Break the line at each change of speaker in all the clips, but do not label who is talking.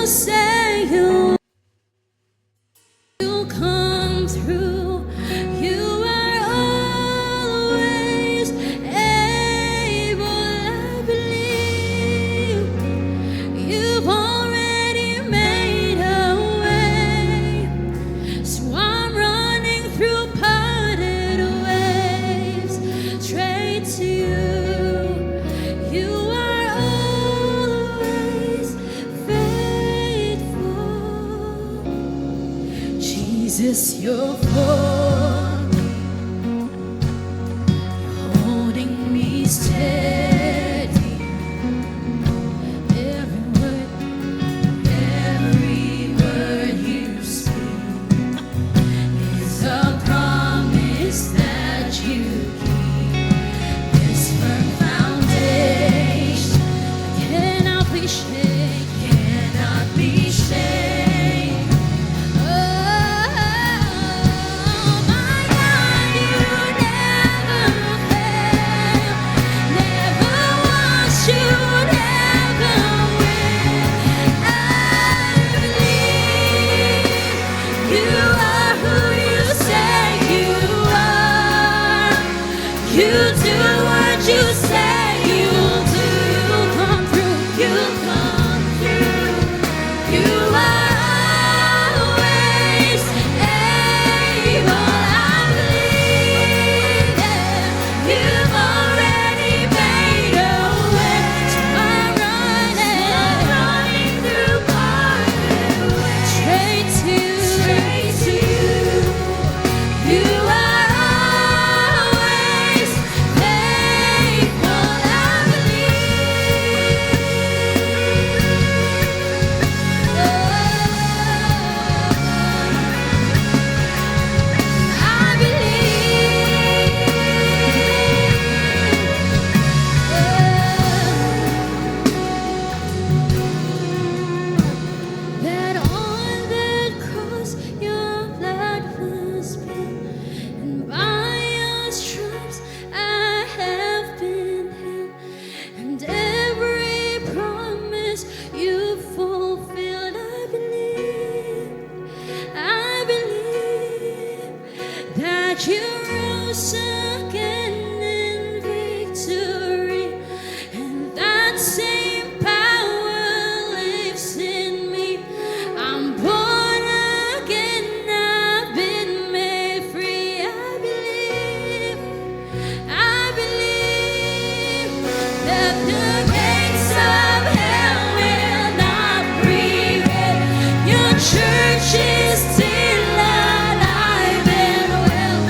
say you come through. You are always able. I believe you've already made a way. So I'm running through parted waves straight to you. You are always faithful. Jesus, you're holding me steady. Every word you speak is a promise that you keep. This firm foundation cannot be shaken, cannot be shaken. Oh my God, you never fail, never once, you never will. I believe you are who you say you are. You do what you say you'll do. You come through, you come through. You are always able. I believe that you've already made a way. So I'm running through parted ways straight to you. You are always faithful. I that on that cross your blood was spilled, and by your stripes I have been healed, and every promise you fulfilled. I believe that you rose again in victory, and that same power lives in me. I'm born again, I've been made free. I believe that the gates of hell will not prevail. Your church is still alive and well.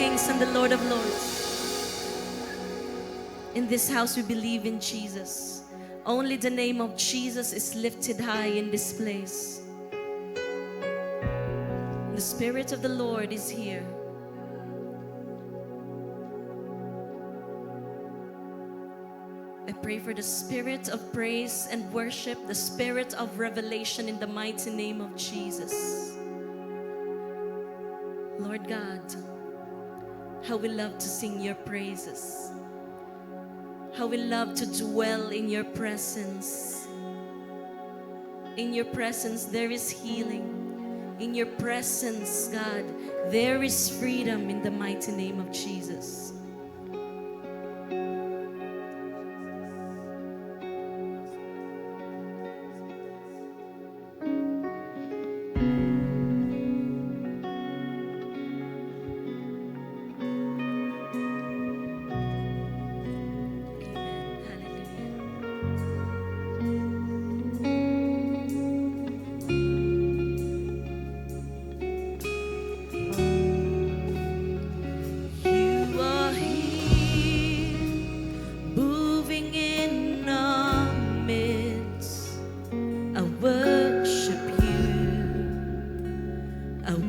Kings and the Lord of Lords. In this house, we believe in Jesus. Only the name of Jesus is lifted high in this place. The Spirit of the Lord is here. I pray for the spirit of praise and worship, the spirit of revelation in the mighty name of Jesus. Lord God, how we love to sing your praises. How we love to dwell in your presence. In your presence there is healing. In your presence, God, there is freedom in the mighty name of Jesus.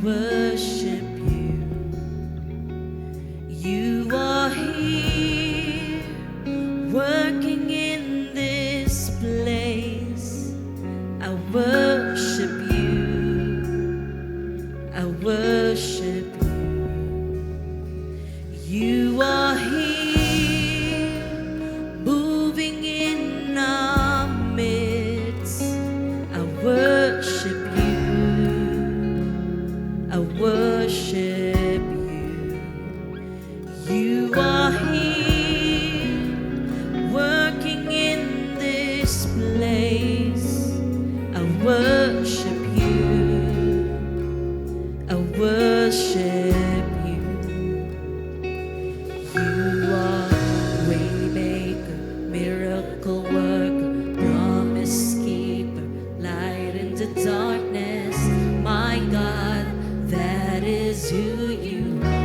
Worship you. You are here, working in this place. I worship you. I worship you. You are here, moving in our midst. I worship you. I worship you. You are here, working in this place. I worship you. I worship you. You are waymaker, miracle worker, promise keeper, light in the darkness. My God, that is who you are.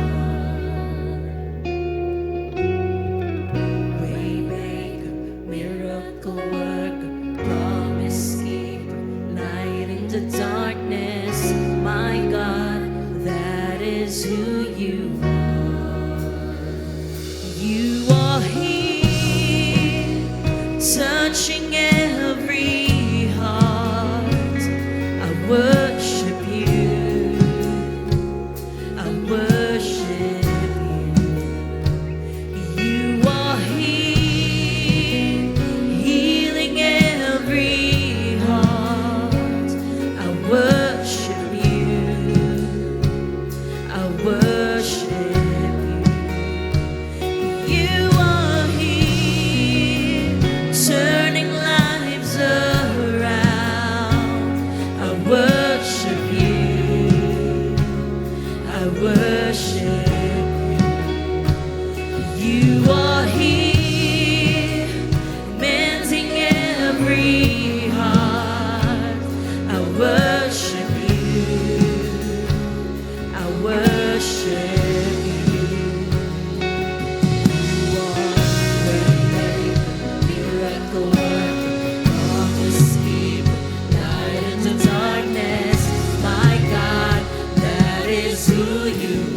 Waymaker, miracle worker, promise keeper, light in the darkness. My God, that is who you are. You are here, touching every heart. I worship you. I worship you. You are here, healing every heart. I worship you. I worship you. You are here, turning lives around. I worship you. I worship you. You are here, mending every heart. I worship you. I worship you. You are waymaker, miracle worker, promise keeper, light in the darkness. My God, that is who you are.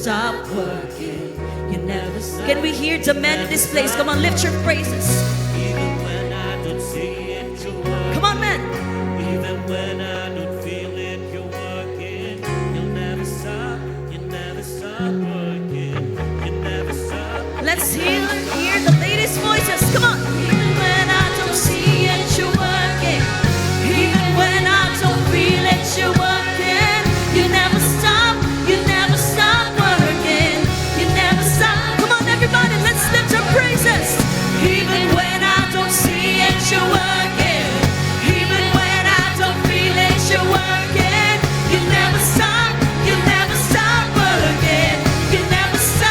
stop working. You never stop. Can we hear the men in this place? Come on, lift your praises.
Even when I don't see it, you're working.
Come on, men.
Even when I don't feel it, you're working. You'll never stop. You never stop working. You never stop.
Let's hear the ladies' voices. Come on. Even when I don't see it, you're working. Even when I don't feel it, you're working. You never stop. You never stop working. You never stop. Come on, everybody, let's lift our praises. Even when I don't see it, you're working. Even when I don't feel it, you're working. You never stop. You never stop working. You never stop.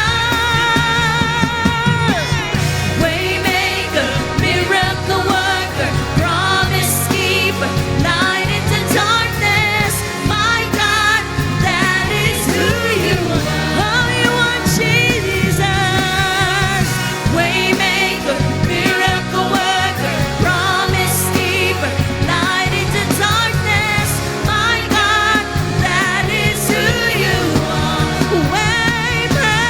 Waymaker, miracle worker, promise keeper, light into darkness. My God, that is who you are. Oh, you are Jesus. Waymaker, miracle worker, promise keeper, light into darkness. My God, that is who you are. Waymaker,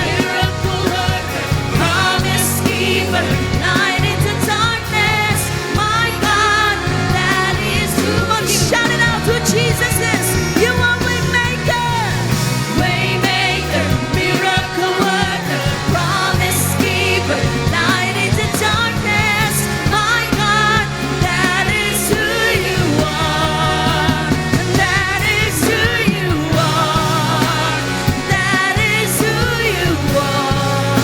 miracle worker, promise keeper, light into darkness. My God, that is who. Come on, shout it out who Jesus is. You are Waymaker, Waymaker, miracle worker, promise keeper, light into darkness. My God, that is who you are. That is who you are. That is who you are.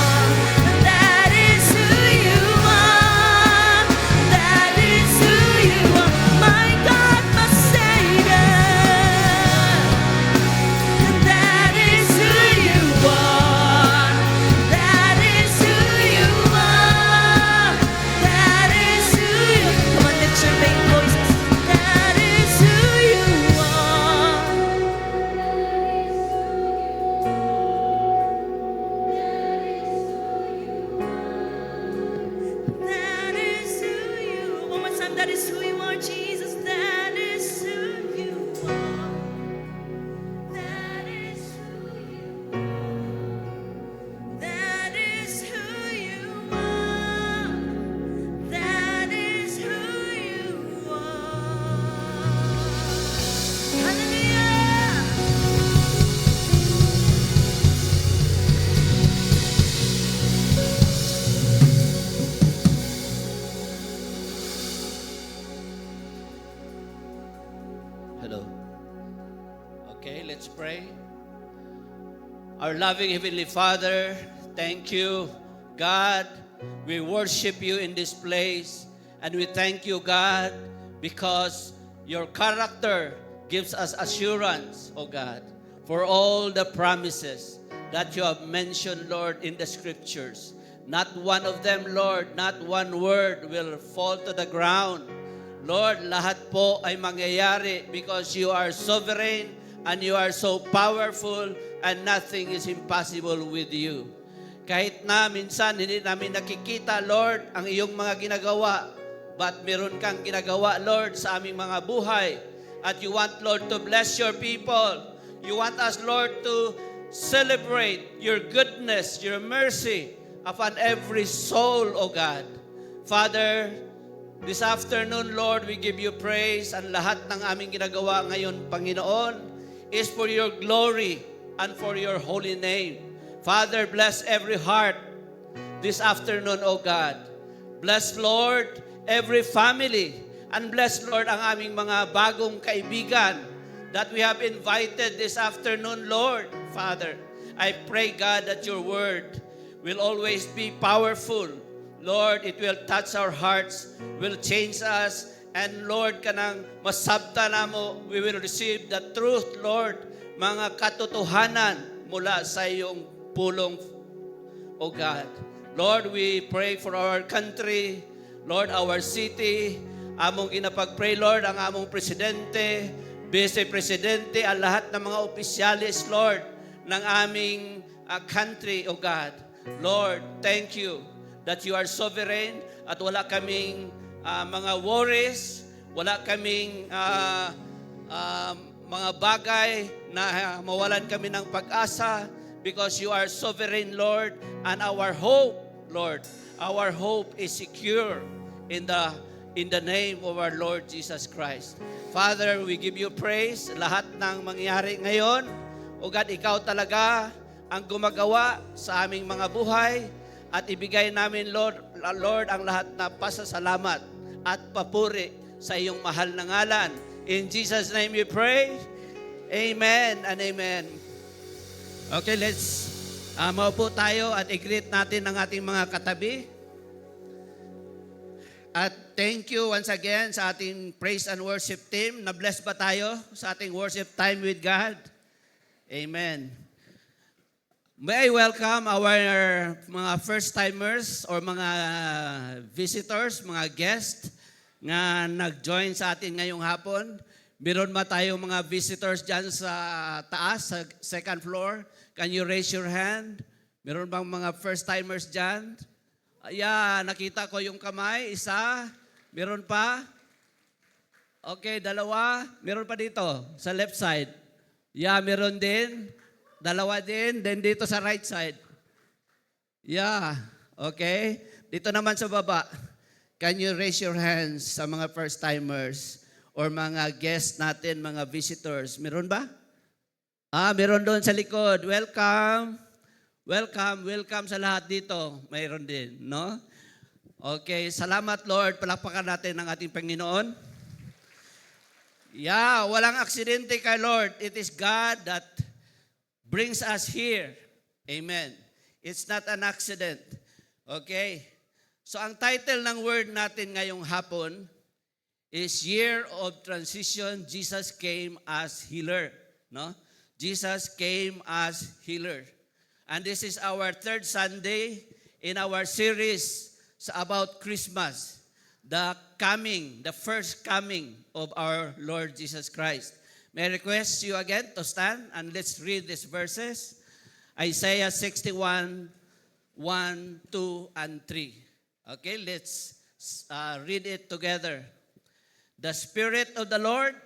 That is who you are. That is who you are. My God, my Savior. That is who you are. That is who you are. That is who you. Come on, lift your big voices. That is who you are. That is who you. One more time. That is who you are, Jesus. That is who you are. That is who you are. That is who you are. That is who you are. Hallelujah.
Hello. Okay, let's pray. Our loving Heavenly Father, thank you, God. We worship you in this place. And we thank you, God, because your character gives us assurance, oh God, for all the promises that you have mentioned, Lord, in the scriptures. Not one of them, Lord, not one word will fall to the ground. Lord, lahat po ay mangyayari because you are sovereign and you are so powerful and nothing is impossible with you. Kahit na minsan hindi namin nakikita, Lord, ang iyong mga ginagawa, but meron kang ginagawa, Lord, sa aming mga buhay. At you want, Lord, to bless your people. You want us, Lord, to celebrate your goodness, your mercy upon every soul, O God. Father, this afternoon, Lord, we give you praise. Ang lahat ng aming ginagawa ngayon, Panginoon, is for your glory and for your holy name. Father, bless every heart this afternoon, O God. Bless, Lord, every family. And bless, Lord, ang aming mga bagong kaibigan that we have invited this afternoon, Lord. Father, I pray, God, that your word will always be powerful. Lord, it will touch our hearts, will change us, and Lord, kanang masabta na mo, we will receive the truth, Lord, mga katotohanan mula sa iyong pulong, O God. Lord, we pray for our country, Lord, our city, among ginapag-pray, Lord, ang among presidente, vice-presidente, ang lahat ng mga opisyalis, Lord, ng aming country, O God. Lord, thank you that you are sovereign at wala kaming mga worries, wala kaming mga bagay na mawalan kami ng pag-asa because you are sovereign, Lord, and our hope, Lord, our hope is secure in the name of our Lord Jesus Christ. Father, we give you praise. Lahat ng mangyayari ngayon, o God, ikaw talaga ang gumagawa sa aming mga buhay at ibigay namin, Lord, ang lahat na pasasalamat at papuri sa iyong mahal na ngalan. In Jesus' name we pray. Amen and amen. Okay, let's maupo tayo at i-greet natin ang ating mga katabi. At thank you once again sa ating praise and worship team. Na-bless ba tayo sa ating worship time with God? Amen. May I welcome our mga first-timers or mga visitors, mga guests nga nag-join sa atin ngayong hapon. Meron ba tayong mga visitors dyan sa taas, sa second floor? Can you raise your hand? Meron bang mga first-timers dyan? Yeah, nakita ko yung kamay. Isa. Meron pa? Okay, dalawa. Meron pa dito, sa left side. Yeah, meron din. Dalawa din. Then dito sa right side. Yeah, okay. Dito naman sa baba. Can you raise your hands sa mga first-timers or mga guests natin, mga visitors? Meron ba? Meron doon sa likod. Welcome. Welcome sa lahat dito. Mayroon din, no? Okay, salamat Lord. Palakpakan natin ang ating Panginoon. Yeah, walang aksidente kay Lord. It is God that brings us here. Amen. It's not an accident. Okay? So ang title ng word natin ngayong hapon is Year of Transition, Jesus Came as Healer. No? Jesus came as healer. And this is our third Sunday in our series about Christmas. The first coming of our Lord Jesus Christ. May I request you again to stand and let's read these verses. Isaiah 61, 1, 2, and 3. Okay, let's read it together. The Spirit of the Lord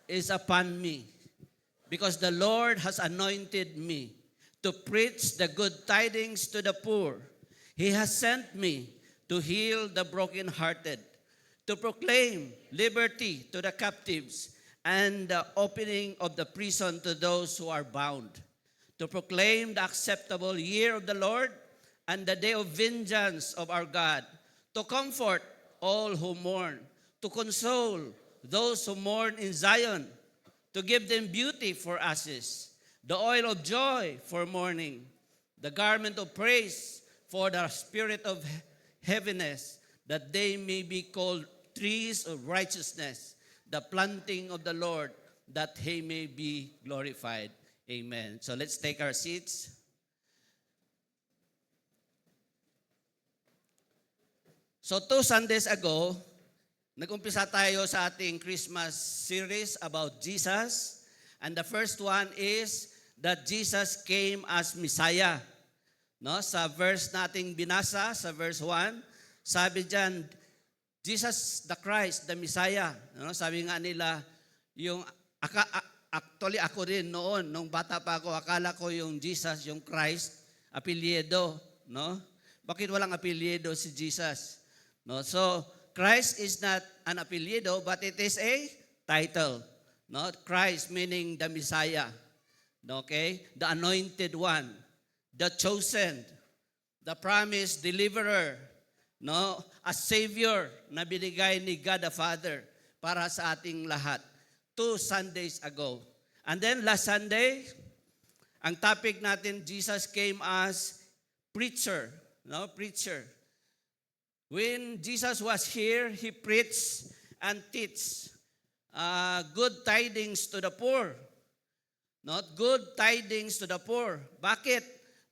is upon me, because the Lord has anointed me to preach the good tidings to the poor. He has sent me to heal the brokenhearted, to proclaim liberty to the captives, and the opening of the prison to those who are bound, to proclaim the acceptable year of the Lord and the day of vengeance of our God, to comfort all who mourn, to console those who mourn in Zion, to give them beauty for ashes, the oil of joy for mourning, the garment of praise for the spirit of heaviness, that they may be called trees of righteousness, the planting of the Lord, that he may be glorified. Amen. So let's take our seats. So 2 Sundays ago, nag-umpisa tayo sa ating Christmas series about Jesus. And the first one is that Jesus came as Messiah. No, sa verse nating binasa, sa verse 1, sabi diyan, Jesus the Christ, the Messiah. No, sabi nga nila, actually ako rin noon, nung bata pa ako, akala ko yung Jesus, yung Christ, apelyido. No? Bakit walang apelyido si Jesus? No, so Christ is not an apelyido, but it is a title. No, Christ meaning the Messiah. Okay, the anointed one, the chosen, the promised deliverer, no, a savior na binigay ni God the Father para sa ating lahat. 2 Sundays ago. And then last Sunday, ang topic natin, Jesus came as preacher, no, preacher. When Jesus was here, He preached and teach good tidings to the poor. Not good tidings to the poor. Bakit?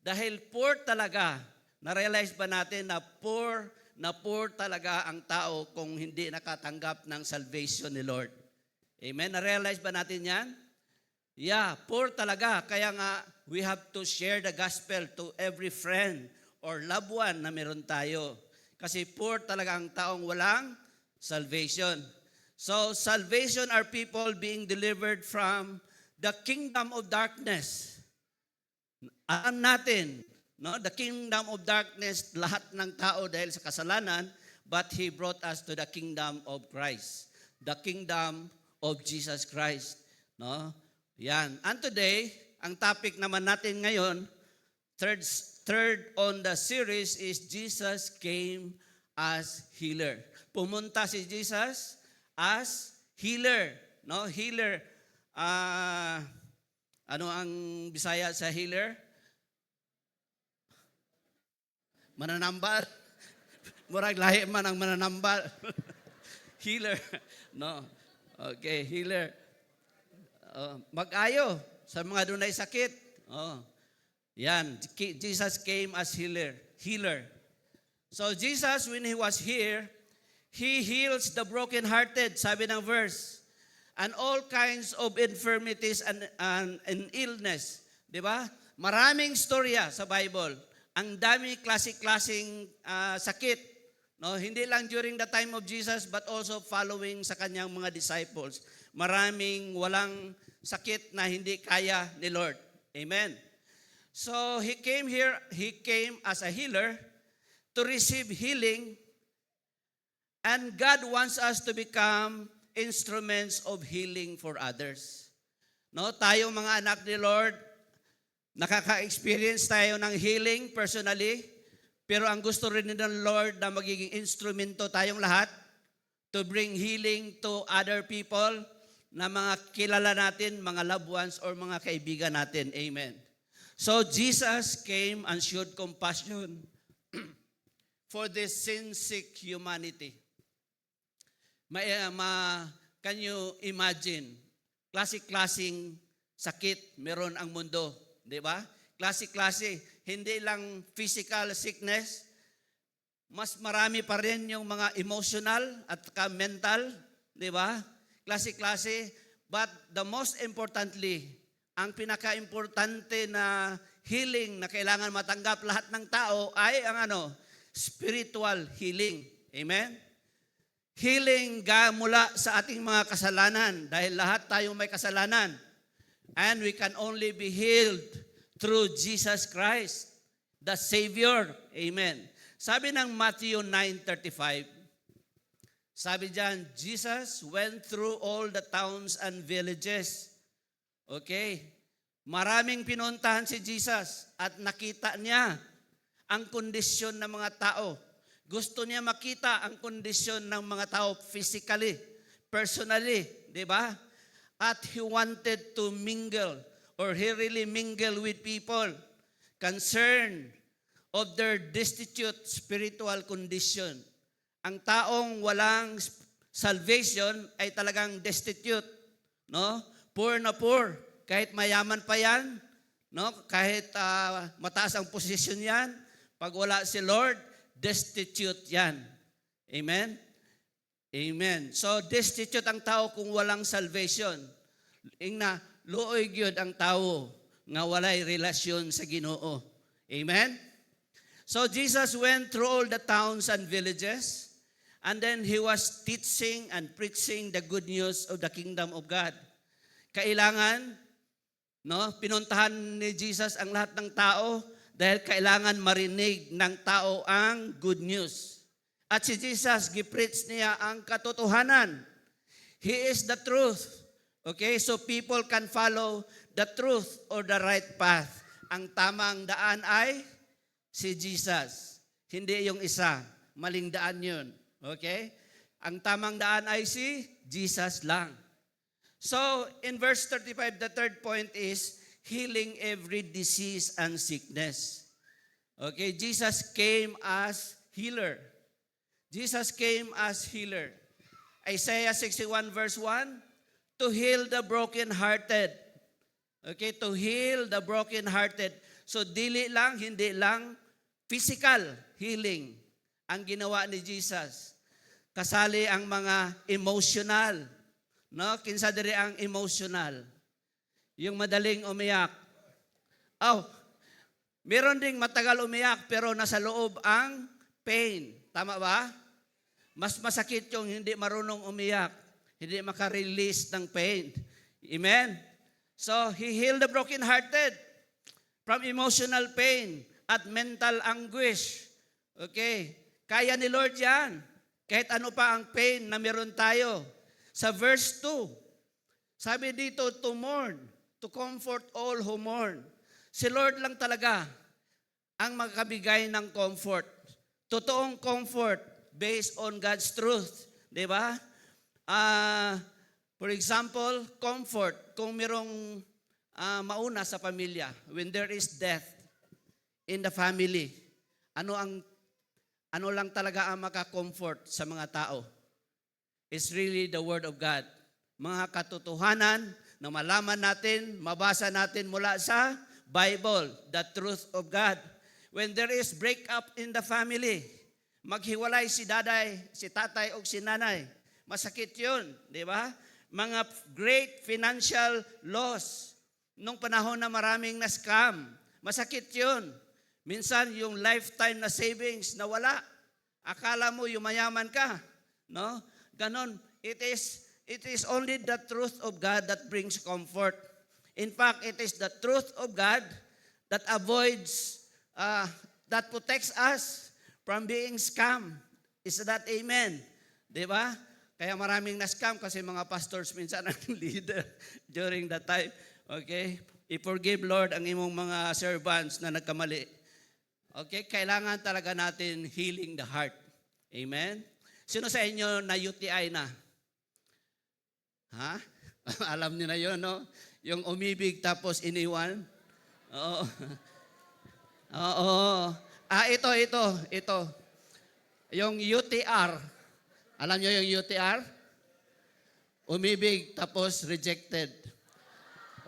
Dahil poor talaga. Na-realize ba natin na poor talaga ang tao kung hindi nakatanggap ng salvation ni Lord? Amen? Na-realize ba natin yan? Yeah, poor talaga. Kaya nga, we have to share the gospel to every friend or loved one na meron tayo. Kasi poor talaga ang taong walang salvation. So salvation are people being delivered from the kingdom of darkness. Alam natin, no, the kingdom of darkness, lahat ng tao dahil sa kasalanan, but He brought us to the kingdom of Christ. The kingdom of Jesus Christ. No? Yan. And today, ang topic naman natin ngayon, third on the series is Jesus came as healer. Pumunta si Jesus as healer. No? Healer. Ano ang Bisaya sa healer? Mananambal. Murag lahi man ang mananambal. Healer. No. Okay, healer. Mag-ayo sa mga dunay sakit. Yan. Jesus came as healer. Healer. So Jesus, when He was here, He heals the brokenhearted, sabi ng verse, and all kinds of infirmities and illness. Di ba? Maraming storya sa Bible. Ang dami klase-klaseng sakit. No? Hindi lang during the time of Jesus, but also following sa kanyang mga disciples. Maraming walang sakit na hindi kaya ni Lord. Amen. So He came here, He came as a healer to receive healing, and God wants us to become instruments of healing for others. No, tayong mga anak ni Lord, nakaka-experience tayo ng healing personally, pero ang gusto rin ng Lord na magiging instrumento tayong lahat to bring healing to other people na mga kilala natin, mga loved ones, or mga kaibigan natin. Amen. So Jesus came and showed compassion for this sin-sick humanity. Can you imagine? Klase-klaseng sakit meron ang mundo. Di ba? Klase-klase. Hindi lang physical sickness. Mas marami pa rin yung mga emotional at mental. Di ba? Klase-klase. But the most importantly, ang pinaka-importante na healing na kailangan matanggap lahat ng tao ay ang spiritual healing. Amen? Healing mula sa ating mga kasalanan dahil lahat tayo may kasalanan. And we can only be healed through Jesus Christ, the Savior. Amen. Sabi ng Matthew 9:35, sabi diyan, Jesus went through all the towns and villages. Okay? Maraming pinuntahan si Jesus at nakita niya ang kondisyon ng mga tao. Gusto niya makita ang kondisyon ng mga tao physically, personally, di ba? At He wanted to mingle, or He really mingled with people concerned of their destitute spiritual condition. Ang taong walang salvation ay talagang destitute, no? Poor na poor, kahit mayaman pa yan, no? Kahit mataas ang posisyon yan, pag wala si Lord, destitute yan. Amen? Amen. So, destitute ang tao kung walang salvation. Ingna, luoy gyud ang tao nga walay relasyon sa Ginoo. Amen? So, Jesus went through all the towns and villages, and then He was teaching and preaching the good news of the kingdom of God. Kailangan, no, pinuntahan ni Jesus ang lahat ng tao dahil kailangan marinig ng tao ang good news. At si Jesus, gipreach niya ang katotohanan. He is the truth. Okay, so people can follow the truth or the right path. Ang tamang daan ay si Jesus. Hindi yung isa. Maling daan yun. Okay? Ang tamang daan ay si Jesus lang. So, in verse 35, the third point is healing every disease and sickness. Okay, Jesus came as healer. Jesus came as healer. Isaiah 61 verse 1, to heal the brokenhearted. Okay, to heal the brokenhearted. So, hindi lang physical healing ang ginawa ni Jesus. Kasali ang mga emotional. No? Kinsa diri ang emotional. Yung madaling umiyak. Meron ding matagal umiyak pero nasa loob ang pain. Tama ba? Mas masakit yung hindi marunong umiyak. hindi makarelease ng pain. Amen? So, He healed the brokenhearted from emotional pain at mental anguish. Okay? Kaya ni Lord yan. Kahit ano pa ang pain na meron tayo. Sa verse 2, sabi dito, to mourn, to comfort all who mourn. Si Lord lang talaga ang makabigay ng comfort. Totoong comfort based on God's truth. Di ba? For example, comfort kung merong mauna sa pamilya, when there is death in the family, ano lang talaga ang maka-comfort sa mga tao? It's really the Word of God. Mga katotohanan na malaman natin, mabasa natin mula sa Bible, the truth of God. When there is breakup in the family, maghiwalay si daday, si tatay o si nanay, masakit yun, di ba? Mga great financial loss, nung panahon na maraming na-scam, masakit yun. Minsan yung lifetime na savings nawala. Akala mo yumayaman ka, no? Ganon. It is only the truth of God that brings comfort. In fact, it is the truth of God that avoids, that protects us from being scammed. Is that amen? Di ba? Kaya maraming na-scam kasi mga pastors minsan ang leader during that time. Okay? I-forgive Lord ang imong mga servants na nagkamali. Okay? Kailangan talaga natin healing the heart. Amen? Sino sa inyo na UTI na? Ha? Alam niyo na yun, no? Yung umibig tapos iniwan? Oo. Oo. Ito. Yung UTR. Alam niyo yung UTR? Umibig tapos rejected.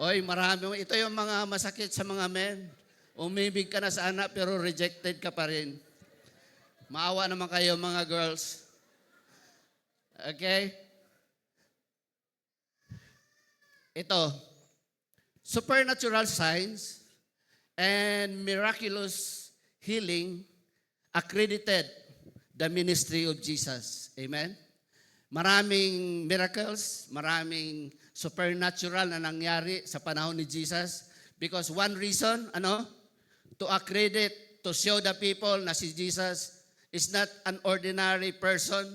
Oy, marami. Ito yung mga masakit sa mga men. Umibig ka na sa anak pero rejected ka pa rin. Maawa naman kayo mga girls. Okay? Ito. Supernatural signs and miraculous healing accredited the ministry of Jesus. Amen? Maraming miracles, maraming supernatural na nangyari sa panahon ni Jesus. Because one reason, to accredit, to show the people na si Jesus is not an ordinary person.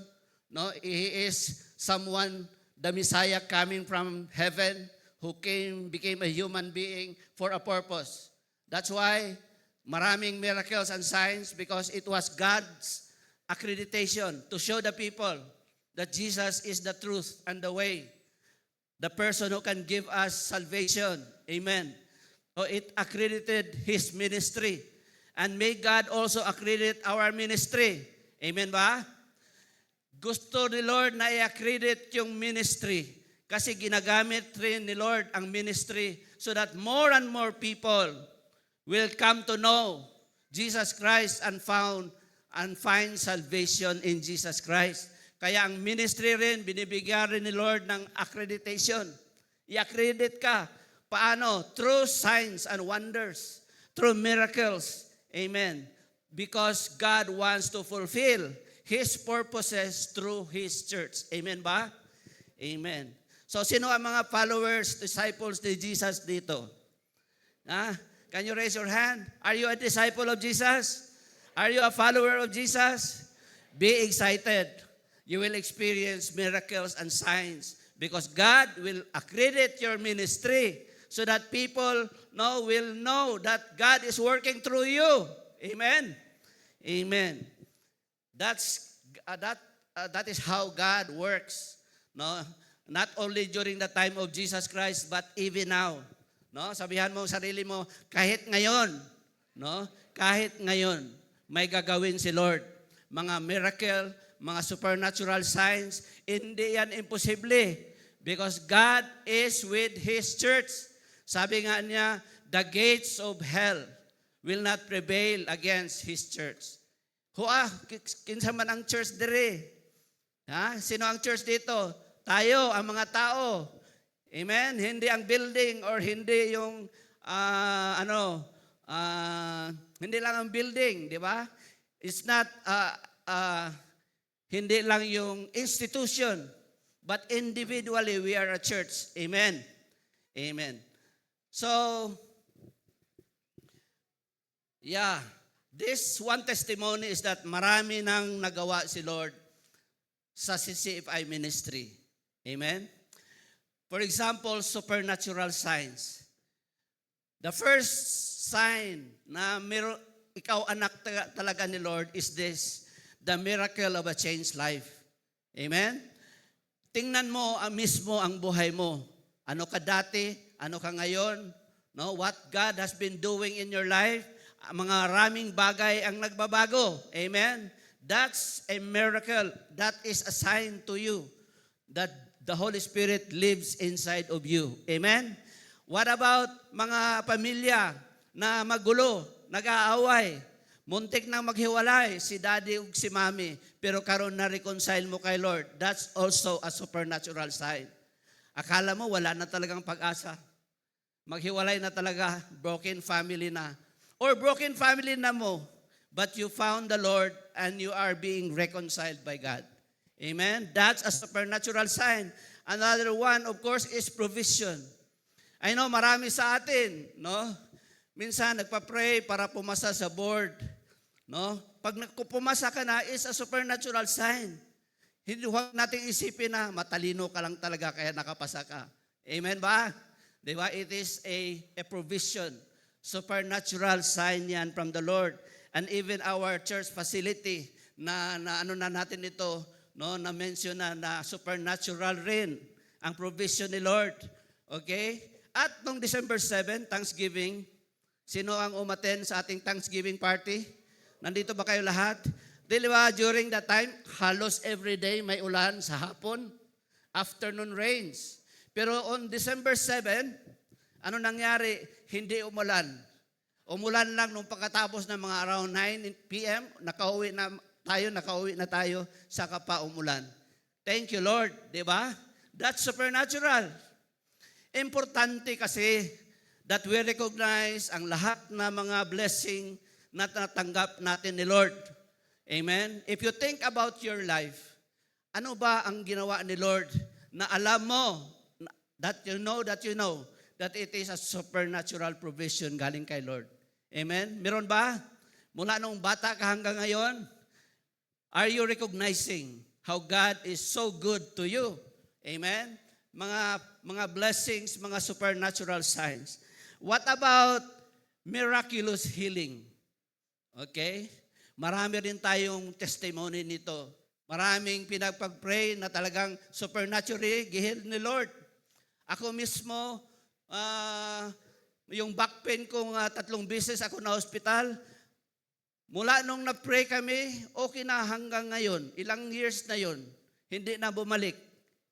No, He is someone, the Messiah coming from heaven, who became a human being for a purpose. That's why maraming miracles and signs, because it was God's accreditation to show the people that Jesus is the truth and the way, the person who can give us salvation. Amen. So it accredited His ministry. And may God also accredit our ministry. Amen ba? Gusto ni Lord na i-accredit yung ministry kasi ginagamit rin ni Lord ang ministry so that more and more people will come to know Jesus Christ and find salvation in Jesus Christ. Kaya ang ministry rin, binibigyan rin ni Lord ng accreditation. I-accredit ka. Paano? Through signs and wonders. Through miracles. Amen. Because God wants to fulfill His purposes through His church. Amen ba? Amen. So, sino ang mga followers, disciples ni Jesus dito? Can you raise your hand? Are you a disciple of Jesus? Are you a follower of Jesus? Be excited. You will experience miracles and signs because God will accredit your ministry so that people will know that God is working through you. Amen. Amen. That is how God works. No, not only during the time of Jesus Christ, but even now. No, sabihan mo sarili mo, kahit ngayon, kahit ngayon, may gagawin si Lord. Mga miracle, mga supernatural signs, hindi yan imposible because God is with His church. Sabi nga niya, the gates of hell will not prevail against His church. Kinsa man ang church dire? Sino ang church dito? Tayo, ang mga tao. Amen? Hindi ang building or hindi yung, hindi lang ang building, di ba? It's not, hindi lang yung institution, but individually we are a church. Amen. Amen. So, yeah, this one testimony is that marami nang nagawa si Lord sa CCFI ministry. Amen. For example, supernatural signs. The first sign na ikaw anak talaga ni Lord is this, the miracle of a changed life. Amen? Tingnan mo mismo ang buhay mo. Ano ka dati? Ano ka ngayon? No? What God has been doing in your life? Mga raming bagay ang nagbabago. Amen? That's a miracle. That is a sign to you that the Holy Spirit lives inside of you. Amen? What about mga pamilya na magulo, nag-aaway, muntik na maghiwalay si daddy ug si mami, pero karon na reconcile mo kay Lord? That's also a supernatural sign. Akala mo wala na talagang pag-asa. Maghiwalay na talaga, broken family na. Or broken family na mo, but you found the Lord and you are being reconciled by God. Amen? That's a supernatural sign. Another one, of course, is provision. I know marami sa atin, no? Minsan nagpa-pray para pumasa sa board, no? Pag pumasa ka na, is a supernatural sign. Hindi huwag nating isipin na matalino ka lang talaga kaya nakapasa ka. Amen ba? Di ba? It is a provision. Supernatural sign yan from the Lord. And even our church facility na ano na natin ito, no, na mention na supernatural rin ang provision ni Lord. Okay? At nung December 7, Thanksgiving, sino ang umaten sa ating Thanksgiving party? Nandito ba kayo lahat? Di ba, during that time, halos every day may ulan sa hapon, afternoon rains. Pero on December 7, ano nangyari? Hindi umulan. Umulan lang nung pagkatapos ng mga around 9 p.m., nakauwi na tayo, saka pa umulan. Thank you, Lord. Di ba? That's supernatural. Importante kasi that we recognize ang lahat na mga blessing na natanggap natin ni Lord. Amen? If you think about your life, ano ba ang ginawa ni Lord na alam mo, that you know that it is a supernatural provision galing kay Lord? Amen? Meron ba? Mula nung bata ka hanggang ngayon, are you recognizing how God is so good to you? Amen? Mga blessings, mga supernatural signs. What about miraculous healing? Okay? Marami rin tayong testimony nito. Maraming pinagpag-pray na talagang supernaturally gihil ni Lord. Ako mismo, yung back pain kong 3 beses ako na hospital, mula nung na-pray kami, okay na hanggang ngayon. Ilang years na yon, hindi na bumalik.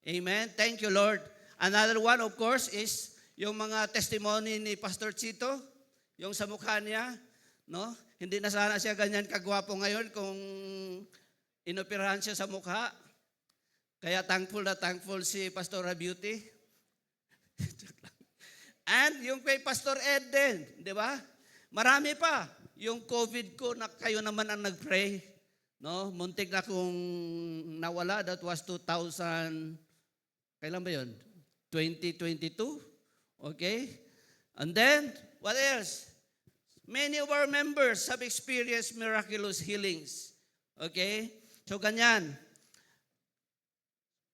Amen? Thank you, Lord. Another one, of course, is yung mga testimony ni Pastor Chito, yung sa mukha niya, no? Hindi na sana siya ganyan kagwapo ngayon kung inoperahan siya sa mukha. Kaya thankful si Pastor Beauty. And yung kay Pastor Ed din, di ba? Marami pa. Yung COVID ko, kayo naman ang nag-pray. No? Muntik na kung nawala, that was 2000, kailan ba yun? 2022? Okay? And then, what else? Many of our members have experienced miraculous healings. Okay? So, ganyan.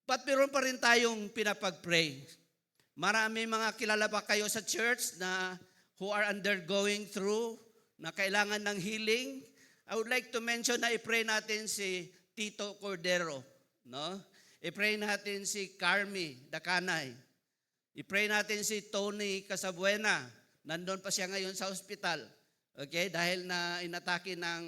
But meron pa rin tayong pinapag-pray. Marami mga kilala pa kayo sa church na who are undergoing through, na kailangan ng healing. I would like to mention na i-pray natin si Tito Cordero. No? I-pray natin si Carmi Dakanay. I-pray natin si Tony Casabuena. Nandun pa siya ngayon sa hospital. Okay? Dahil na inatake ng,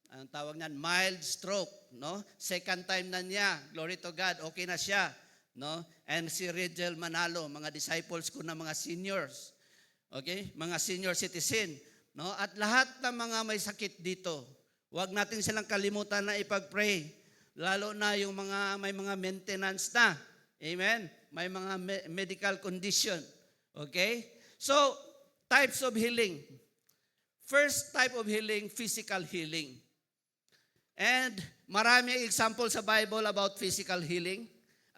ang tawag niyan, mild stroke. No? Second time na niya. Glory to God. Okay na siya. No? And si Rigel Manalo, mga disciples ko na mga seniors. Okay? Mga senior citizen. No? At lahat ng mga may sakit dito, huwag natin silang kalimutan na ipag-pray. Lalo na yung mga may mga maintenance na. Amen? May mga medical condition. Okay? So, types of healing. First type of healing, physical healing. And marami example sa Bible about physical healing.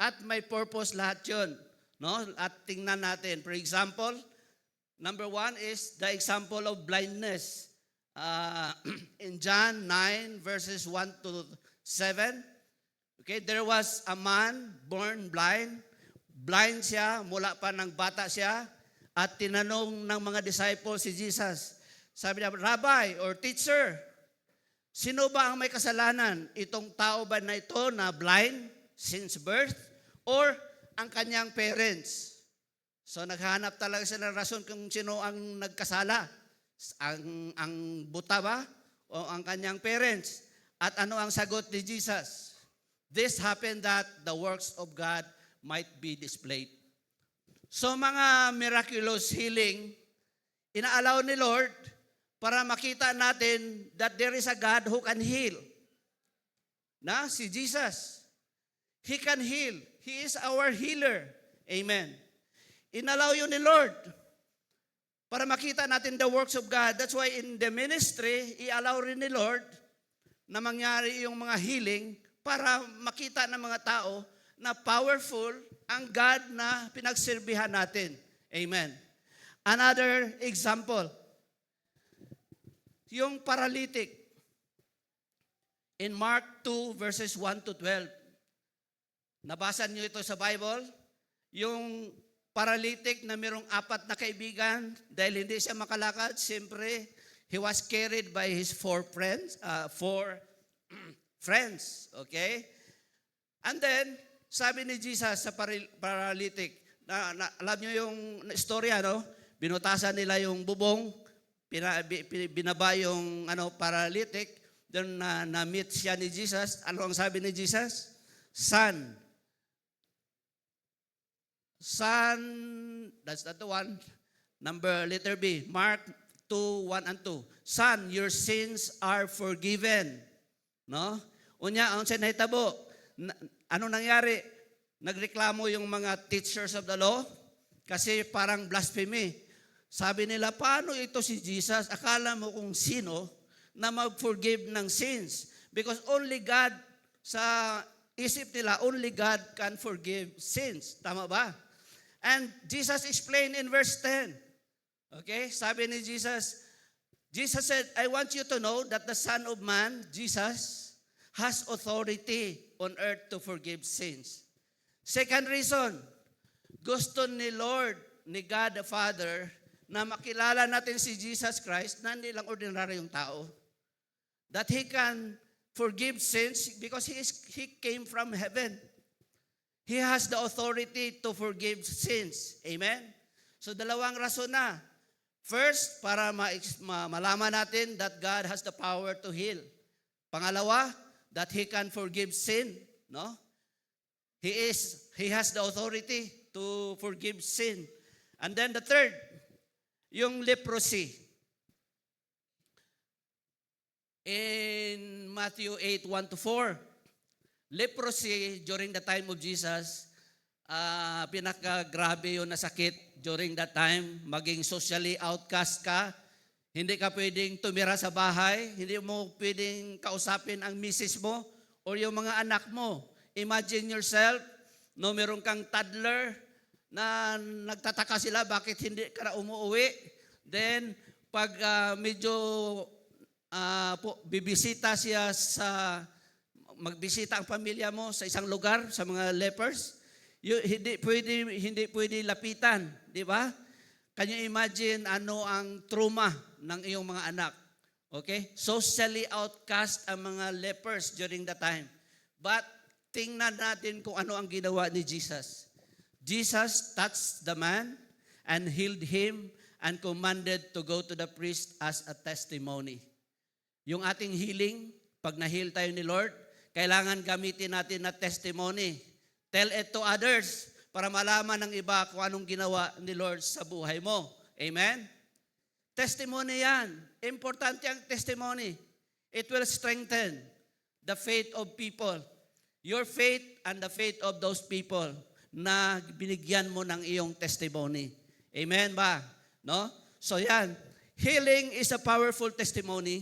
At may purpose lahat yun. No? At tingnan natin. For example, number 1 is the example of blindness. In John 9 verses 1 to 7, okay, there was a man born blind. Blind siya, mula pa ng bata siya, at tinanong ng mga disciples si Jesus. Sabi niya, Rabbi or teacher, sino ba ang may kasalanan? Itong tao ba na ito na blind since birth or ang kanyang parents? So naghanap talaga sila ng rason kung sino ang nagkasala. Ang buta ba o ang kanyang parents? At ano ang sagot ni Jesus? This happened that the works of God might be displayed. So mga miraculous healing, inaalaw ni Lord para makita natin that there is a God who can heal. Na, si Jesus. He can heal. He is our healer. Amen. Inalaw yun ni Lord para makita natin the works of God. That's why in the ministry, ialaw rin ni Lord na mangyari yung mga healing para makita ng mga tao na powerful ang God na pinagsilbihan natin. Amen. Another example, yung paralytic. In Mark 2 verses 1 to 12. Nabasa niyo ito sa Bible? Yung paralytic na mayroong 4 na kaibigan, dahil hindi siya makalakad, siyempre, he was carried by his 4 friends, friends, okay? And then, sabi ni Jesus sa paralytic, alam niyo yung istorya, no? Binutasan nila yung bubong, binaba yung paralytic, then na-meet siya ni Jesus. Ano ang sabi ni Jesus? Son, that's not the one. Letter B, Mark 2, 1 and 2. Son, your sins are forgiven. No? Unya, ang sinahitabo, ano nangyari? Nagreklamo yung mga teachers of the law kasi parang blasphemy. Sabi nila, paano ito si Jesus? Akala mo kung sino na mag-forgive ng sins? Because only God, sa isip nila, only God can forgive sins. Tama ba? And Jesus explained in verse 10. Okay? Sabi ni Jesus, Jesus said, I want you to know that the Son of Man, Jesus, has authority on earth to forgive sins. Second reason, gusto ni Lord, ni God the Father, na makilala natin si Jesus Christ na hindi lang ordinaryong tao. That He can forgive sins because He came from heaven. He has the authority to forgive sins. Amen? So dalawang rason na. First, para malaman natin that God has the power to heal. Pangalawa, that He can forgive sin. No? He has the authority to forgive sin. And then the third, yung leprosy. In Matthew 8, 1 to 4, leprosy during the time of Jesus, pinakagrabe yun na sakit during that time. Maging socially outcast ka, hindi ka pwedeng tumira sa bahay, hindi mo pwedeng kausapin ang misis mo or yung mga anak mo. Imagine yourself, no, meron kang toddler na nagtataka sila bakit hindi ka na umuwi. Then, pag medyo bibisita siya magbisita ang pamilya mo sa isang lugar, sa mga lepers, hindi pwede lapitan, di ba? Can you imagine ano ang trauma ng iyong mga anak? Okay? Socially outcast ang mga lepers during that time. But tingnan natin kung ano ang ginawa ni Jesus. Jesus touched the man and healed him and commanded to go to the priest as a testimony. Yung ating healing, pag na-heal tayo ni Lord, kailangan gamitin natin na testimony. Tell it to others para malaman ng iba kung anong ginawa ni Lord sa buhay mo. Amen? Testimony yan. Importante ang testimony. It will strengthen the faith of people. Your faith and the faith of those people na binigyan mo ng iyong testimony. Amen ba? No? So yan. Healing is a powerful testimony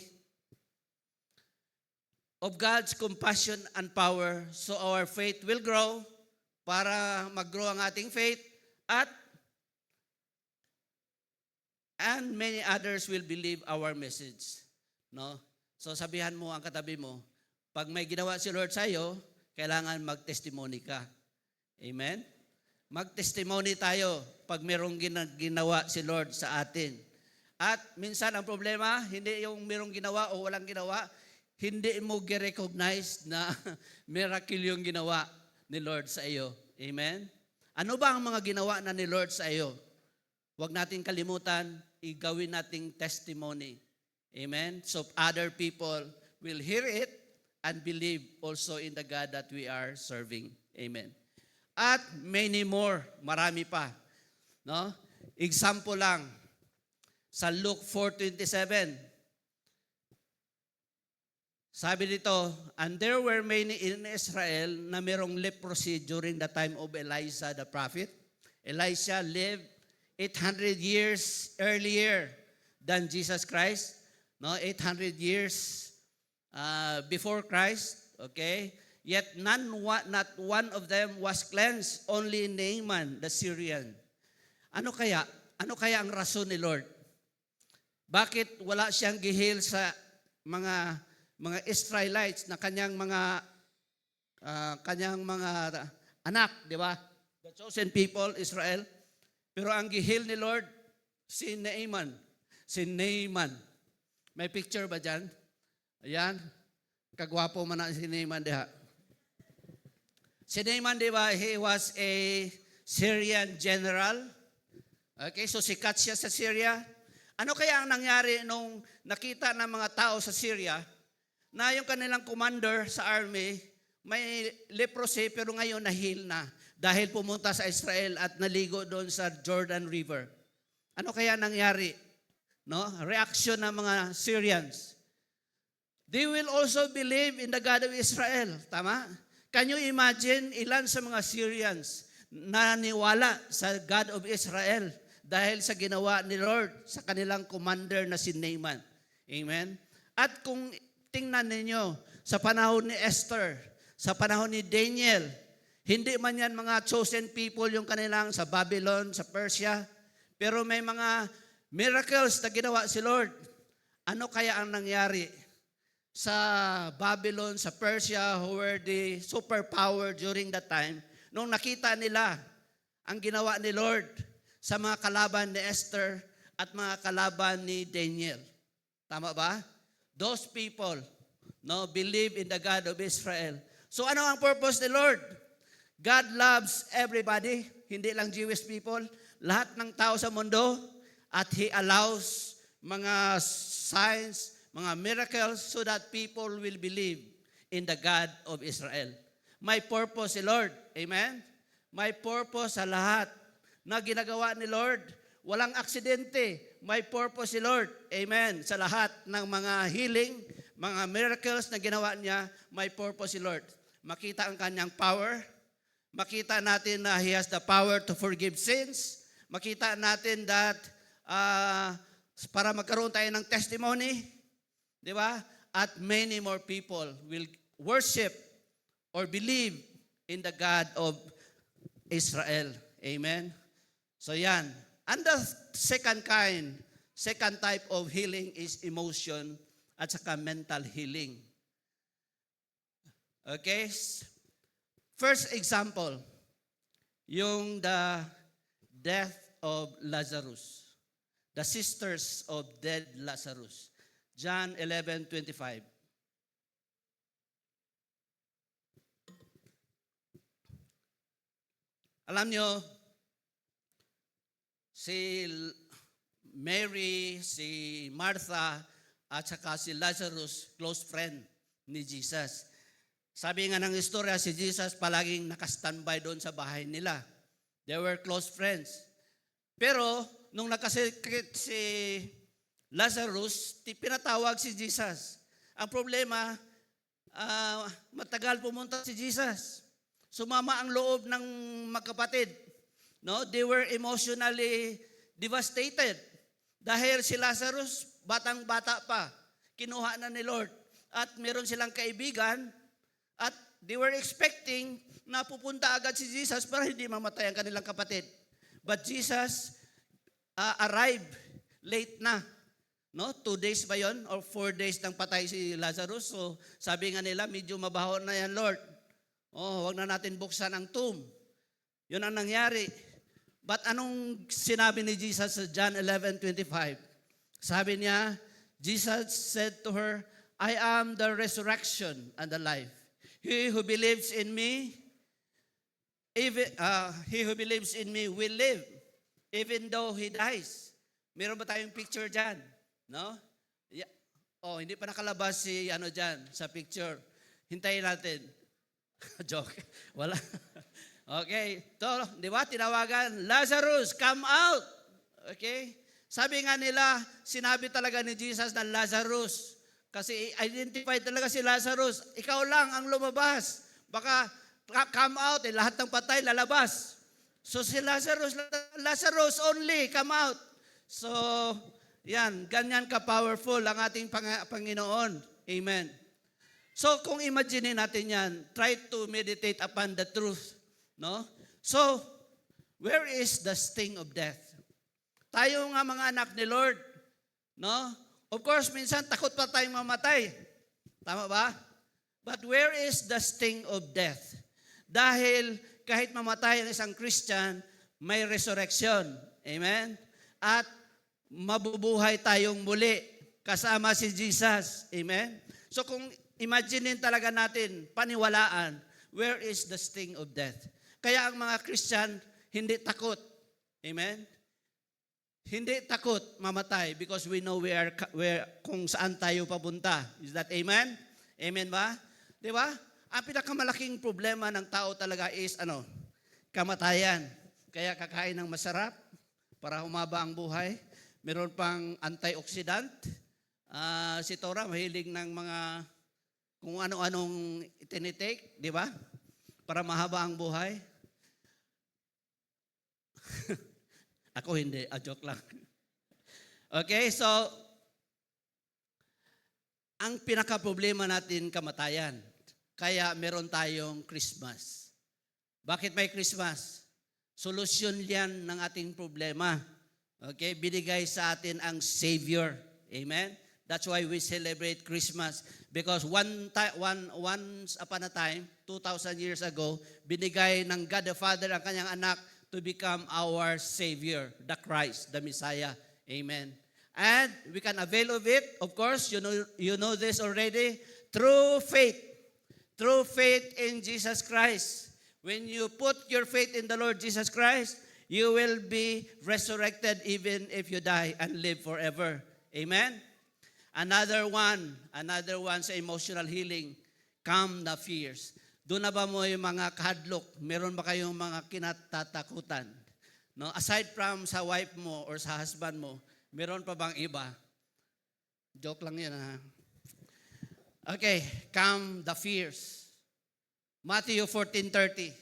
of God's compassion and power, so our faith will grow para mag-grow ang ating faith, and many others will believe our message. No? So sabihan mo ang katabi mo, pag may ginawa si Lord sa iyo, kailangan mag-testimony ka. Amen? Mag-testimony tayo pag merong ginawa si Lord sa atin. At minsan ang problema, hindi yung merong ginawa o walang ginawa, hindi mo i-recognize na miracle yung ginawa ni Lord sa iyo. Amen? Ano ba ang mga ginawa na ni Lord sa iyo? Huwag natin kalimutan, igawin nating testimony. Amen? So other people will hear it and believe also in the God that we are serving. Amen. At many more, marami pa. No? Example lang, sa Luke 4:27, sabi dito, and there were many in Israel na merong leprosy during the time of Elijah the prophet. Elijah lived 800 years earlier than Jesus Christ. No, 800 years before Christ. Okay? Yet not one of them was cleansed, only Naaman the Syrian. Ano kaya? Ano kaya ang rason ni Lord? Bakit wala siyang gihil sa mga Israelites na kanyang mga anak, di ba? The chosen people, Israel. Pero ang gihil ni Lord, si Naaman. Si Naaman. May picture ba dyan? Ayan. Kagwapo man na si Naaman diha. Si Naaman, di ba, he was a Syrian general. Okay, so sikat siya sa Syria. Ano kaya ang nangyari nung nakita ng mga tao sa Syria na yung kanilang commander sa army may leprosy pero ngayon na-heal na dahil pumunta sa Israel at naligo doon sa Jordan River. Ano kaya nangyari? No? Reaction ng mga Syrians. They will also believe in the God of Israel. Tama? Can you imagine ilan sa mga Syrians na naniwala sa God of Israel dahil sa ginawa ni Lord sa kanilang commander na si Naaman? Amen? At kung tingnan ninyo, sa panahon ni Esther, sa panahon ni Daniel, hindi man yan mga chosen people yung kanilang sa Babylon, sa Persia, pero may mga miracles na ginawa si Lord. Ano kaya ang nangyari sa Babylon, sa Persia, who were the superpower during that time, nung nakita nila ang ginawa ni Lord sa mga kalaban ni Esther at mga kalaban ni Daniel? Tama ba? Those people, no, believe in the God of Israel. So ano ang purpose ni Lord? God loves everybody, hindi lang Jewish people, lahat ng tao sa mundo, at He allows mga signs, mga miracles so that people will believe in the God of Israel. May purpose si Lord. Amen? May purpose sa lahat na ginagawa ni Lord. Walang aksidente. May purpose si Lord. Amen? Sa lahat ng mga healing, mga miracles na ginawa niya, may purpose si Lord. Makita ang kanyang power. Makita natin na He has the power to forgive sins. Makita natin that para magkaroon tayo ng testimony, di ba? At many more people will worship or believe in the God of Israel. Amen? So yan. And the second type of healing is emotion at saka mental healing. Okay? First example, yung the death of Lazarus. The sisters of dead Lazarus. John 11:25. Alam nyo, si Mary, si Martha, at saka si Lazarus, close friend ni Jesus. Sabi nga ng istorya, si Jesus palaging nakastandby doon sa bahay nila. They were close friends. Pero, nung nakasikrit si Lazarus, pinatawag si Jesus. Ang problema, matagal pumunta si Jesus. Sumama ang loob ng magkapatid. No? They were emotionally devastated. Dahil si Lazarus, batang-bata pa, kinuha na ni Lord. At meron silang kaibigan, at they were expecting na pupunta agad si Jesus para hindi mamatay ang kanilang kapatid. But Jesus arrived late na. No? 2 days ba yon or 4 days nang patay si Lazarus? So sabi nga nila, medyo mabaho na yan, Lord. Wag na natin buksan ang tomb. Yun ang nangyari. But anong sinabi ni Jesus sa John 11:25? Sabi niya, Jesus said to her, I am the resurrection and the life. He who believes in me, he who believes in me will live, even though he dies. Meron ba tayong picture dyan? No? Yeah. Hindi pa nakalabas si dyan sa picture. Hintayin natin. Joke. Wala. Okay. To, di ba? Tinawagan, Lazarus, come out. Okay? Sabi nga nila, sinabi talaga ni Jesus na Lazarus. Kasi identified talaga si Lazarus. Ikaw lang ang lumabas. Baka come out, lahat ng patay lalabas. So si Lazarus only, come out. So, yan, ganyan ka-powerful ang ating Panginoon. Amen. So, kung imagine natin yan, try to meditate upon the truth. No? So, where is the sting of death? Tayo nga mga anak ni Lord, no? Of course, minsan takot pa tayong mamatay. Tama ba? But where is the sting of death? Dahil kahit mamatay ang isang Christian, may resurrection. Amen? At mabubuhay tayong muli kasama si Jesus. Amen? So kung imaginein talaga natin, paniwalaan, where is the sting of death? Kaya ang mga Christian, hindi takot. Amen? Hindi takot mamatay because we know where kung saan tayo papunta. Is that amen? Amen ba? Di ba? Ang pinakamalaking problema ng tao talaga is kamatayan. Kaya kakain ng masarap para humaba ang buhay. Meron pang antioxidant. Si Tora mahilig ng mga kung ano-anong itinitake, di ba? Para mahaba ang buhay. Ako hindi, joke lang. Okay, so, ang pinaka-problema natin, kamatayan. Kaya meron tayong Christmas. Bakit may Christmas? Solusyon yan ng ating problema. Okay, binigay sa atin ang Savior. Amen? That's why we celebrate Christmas. Because once upon a time, 2,000 years ago, binigay ng God the Father ang kanyang anak to become our Savior, the Christ, the Messiah. Amen. And we can avail of it, of course, you know this already, through faith. Through faith in Jesus Christ. When you put your faith in the Lord Jesus Christ, you will be resurrected even if you die and live forever. Amen? Another one sa emotional healing, calm the fears. Doon na ba mo yung mga kahadlok? Meron ba kayong mga kinatatakutan? No? Aside from sa wife mo or sa husband mo, meron pa bang iba? Joke lang yan, ha? Okay, calm the fears. Matthew 14:30.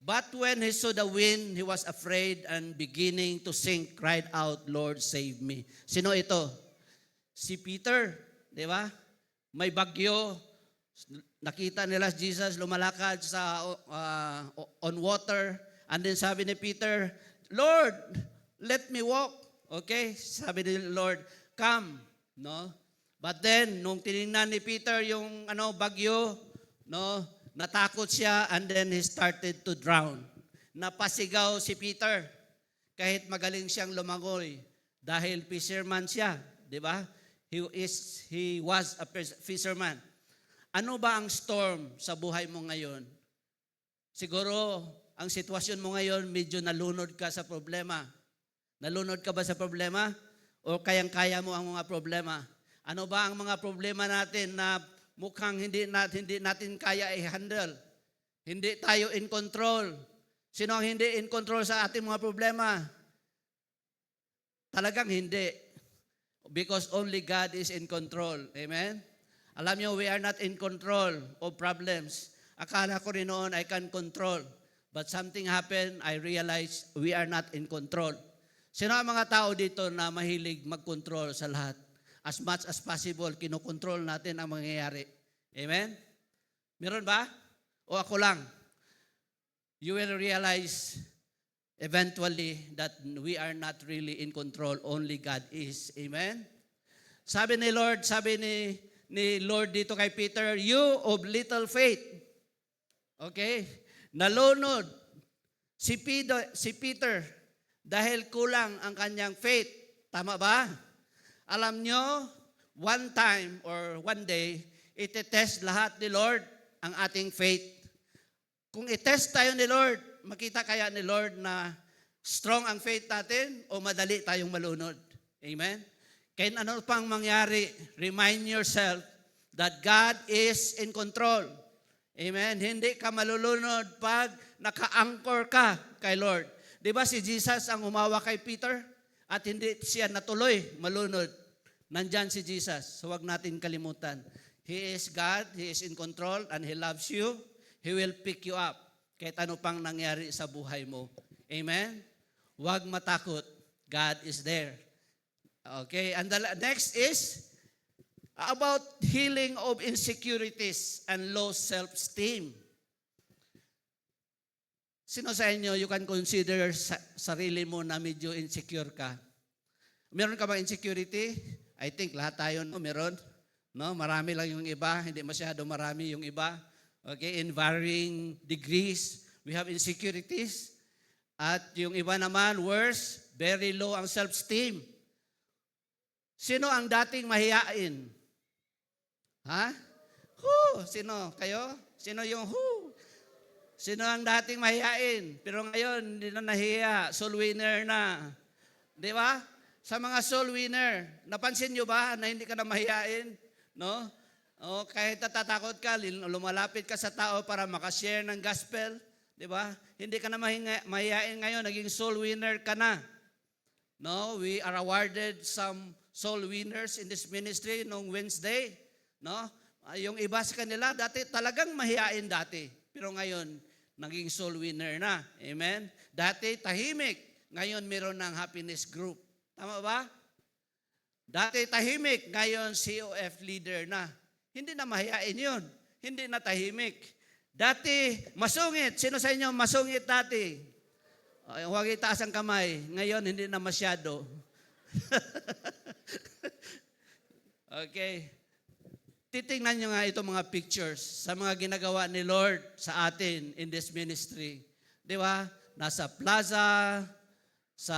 But when he saw the wind, he was afraid and beginning to sink, cried out, Lord, save me. Sino ito? Si Peter, di ba? May bagyo. Nakita nila Jesus lumalakad sa on water. And then sabi ni Peter, Lord, let me walk. Okay? Sabi ni Lord, come. No? But then, nung tinignan ni Peter yung bagyo, no, natakot siya and then he started to drown. Napasigaw si Peter kahit magaling siyang lumangoy dahil fisherman siya, di ba? He was a fisherman. Ano ba ang storm sa buhay mo ngayon? Siguro, ang sitwasyon mo ngayon, medyo nalunod ka sa problema. Nalunod ka ba sa problema? O kayang-kaya mo ang mga problema? Ano ba ang mga problema natin na mukhang hindi natin kaya i-handle? Hindi tayo in control. Sino ang hindi in control sa ating mga problema? Talagang hindi. Because only God is in control. Amen? Alam niyo, we are not in control of problems. Akala ko rin noon, I can control. But something happened, I realized we are not in control. Sino ang mga tao dito na mahilig mag-control sa lahat? As much as possible, kinokontrol natin ang mangyayari. Amen? Meron ba? O ako lang? You will realize eventually that we are not really in control. Only God is. Amen? Sabi ni Lord dito kay Peter, you of little faith. Okay? Nalunod si Peter dahil kulang ang kanyang faith. Tama ba? Alam nyo, one time or one day, itetest lahat ni Lord ang ating faith. Kung itest tayo ni Lord, makita kaya ni Lord na strong ang faith natin o madali tayong malunod. Amen? Kaya ano pang mangyari, remind yourself that God is in control. Amen? Hindi ka malulunod pag naka-anchor ka kay Lord. Di ba si Jesus ang umawa kay Peter? At hindi siya natuloy malunod. Nandyan si Jesus. So wag natin kalimutan. He is God, He is in control, and He loves you. He will pick you up kahit ano pang nangyari sa buhay mo. Amen? Huwag matakot. God is there. Okay, and the next is about healing of insecurities and low self-esteem. Sino sa inyo, you can consider sarili mo na medyo insecure ka? Meron ka ba insecurity? I think lahat tayo meron. No, marami lang yung iba, hindi masyado marami yung iba. Okay, in varying degrees, we have insecurities. At yung iba naman, worse, very low ang self-esteem. Sino ang dating mahiyain? Ha? Sino? Kayo? Sino yung who? Sino ang dating mahiyain? Pero ngayon, hindi na nahiya. Soul winner na. Di ba? Sa mga soul winner, napansin nyo ba na hindi ka na mahiyain? No? O, kahit natatakot ka, lumalapit ka sa tao para makashare ng gospel. Di ba? Hindi ka na mahiyain ngayon, naging soul winner ka na. No? We are awarded some soul winners in this ministry noong Wednesday. No? Yung iba sa kanila, dati talagang mahiyain dati. Pero ngayon, naging soul winner na. Amen? Dati tahimik. Ngayon, meron ng happiness group. Tama ba? Dati tahimik. Ngayon, COF leader na. Hindi na mahiyain yun. Hindi na tahimik. Dati, masungit. Sino sa inyo masungit dati? Huwag itaas ang kamay. Ngayon, hindi na masyado. Okay. Titingnan nyo nga itong mga pictures sa mga ginagawa ni Lord sa atin in this ministry. Di ba? Nasa plaza, sa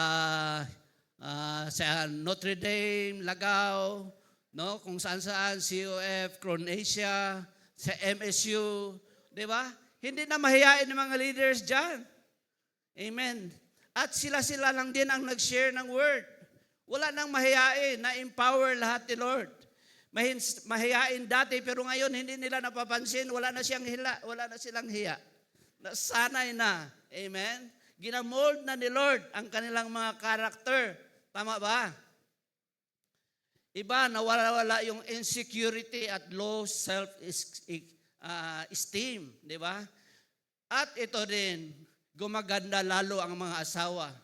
Notre Dame, Lagao, no? Kung saan-saan, COF, Crown Asia, sa MSU, di ba? Hindi na mahihain ng mga leaders dyan. Amen. At sila lang din ang nag-share ng word. Wala nang mahihain, na-empower lahat ni Lord. Mahihain dati, pero ngayon hindi nila napapansin, wala na silang hiya. Nasanay na. Amen? Ginamold na ni Lord ang kanilang mga karakter. Tama ba? Iba, nawala-wala yung insecurity at low self-esteem. Di ba? At ito din, gumaganda lalo ang mga asawa.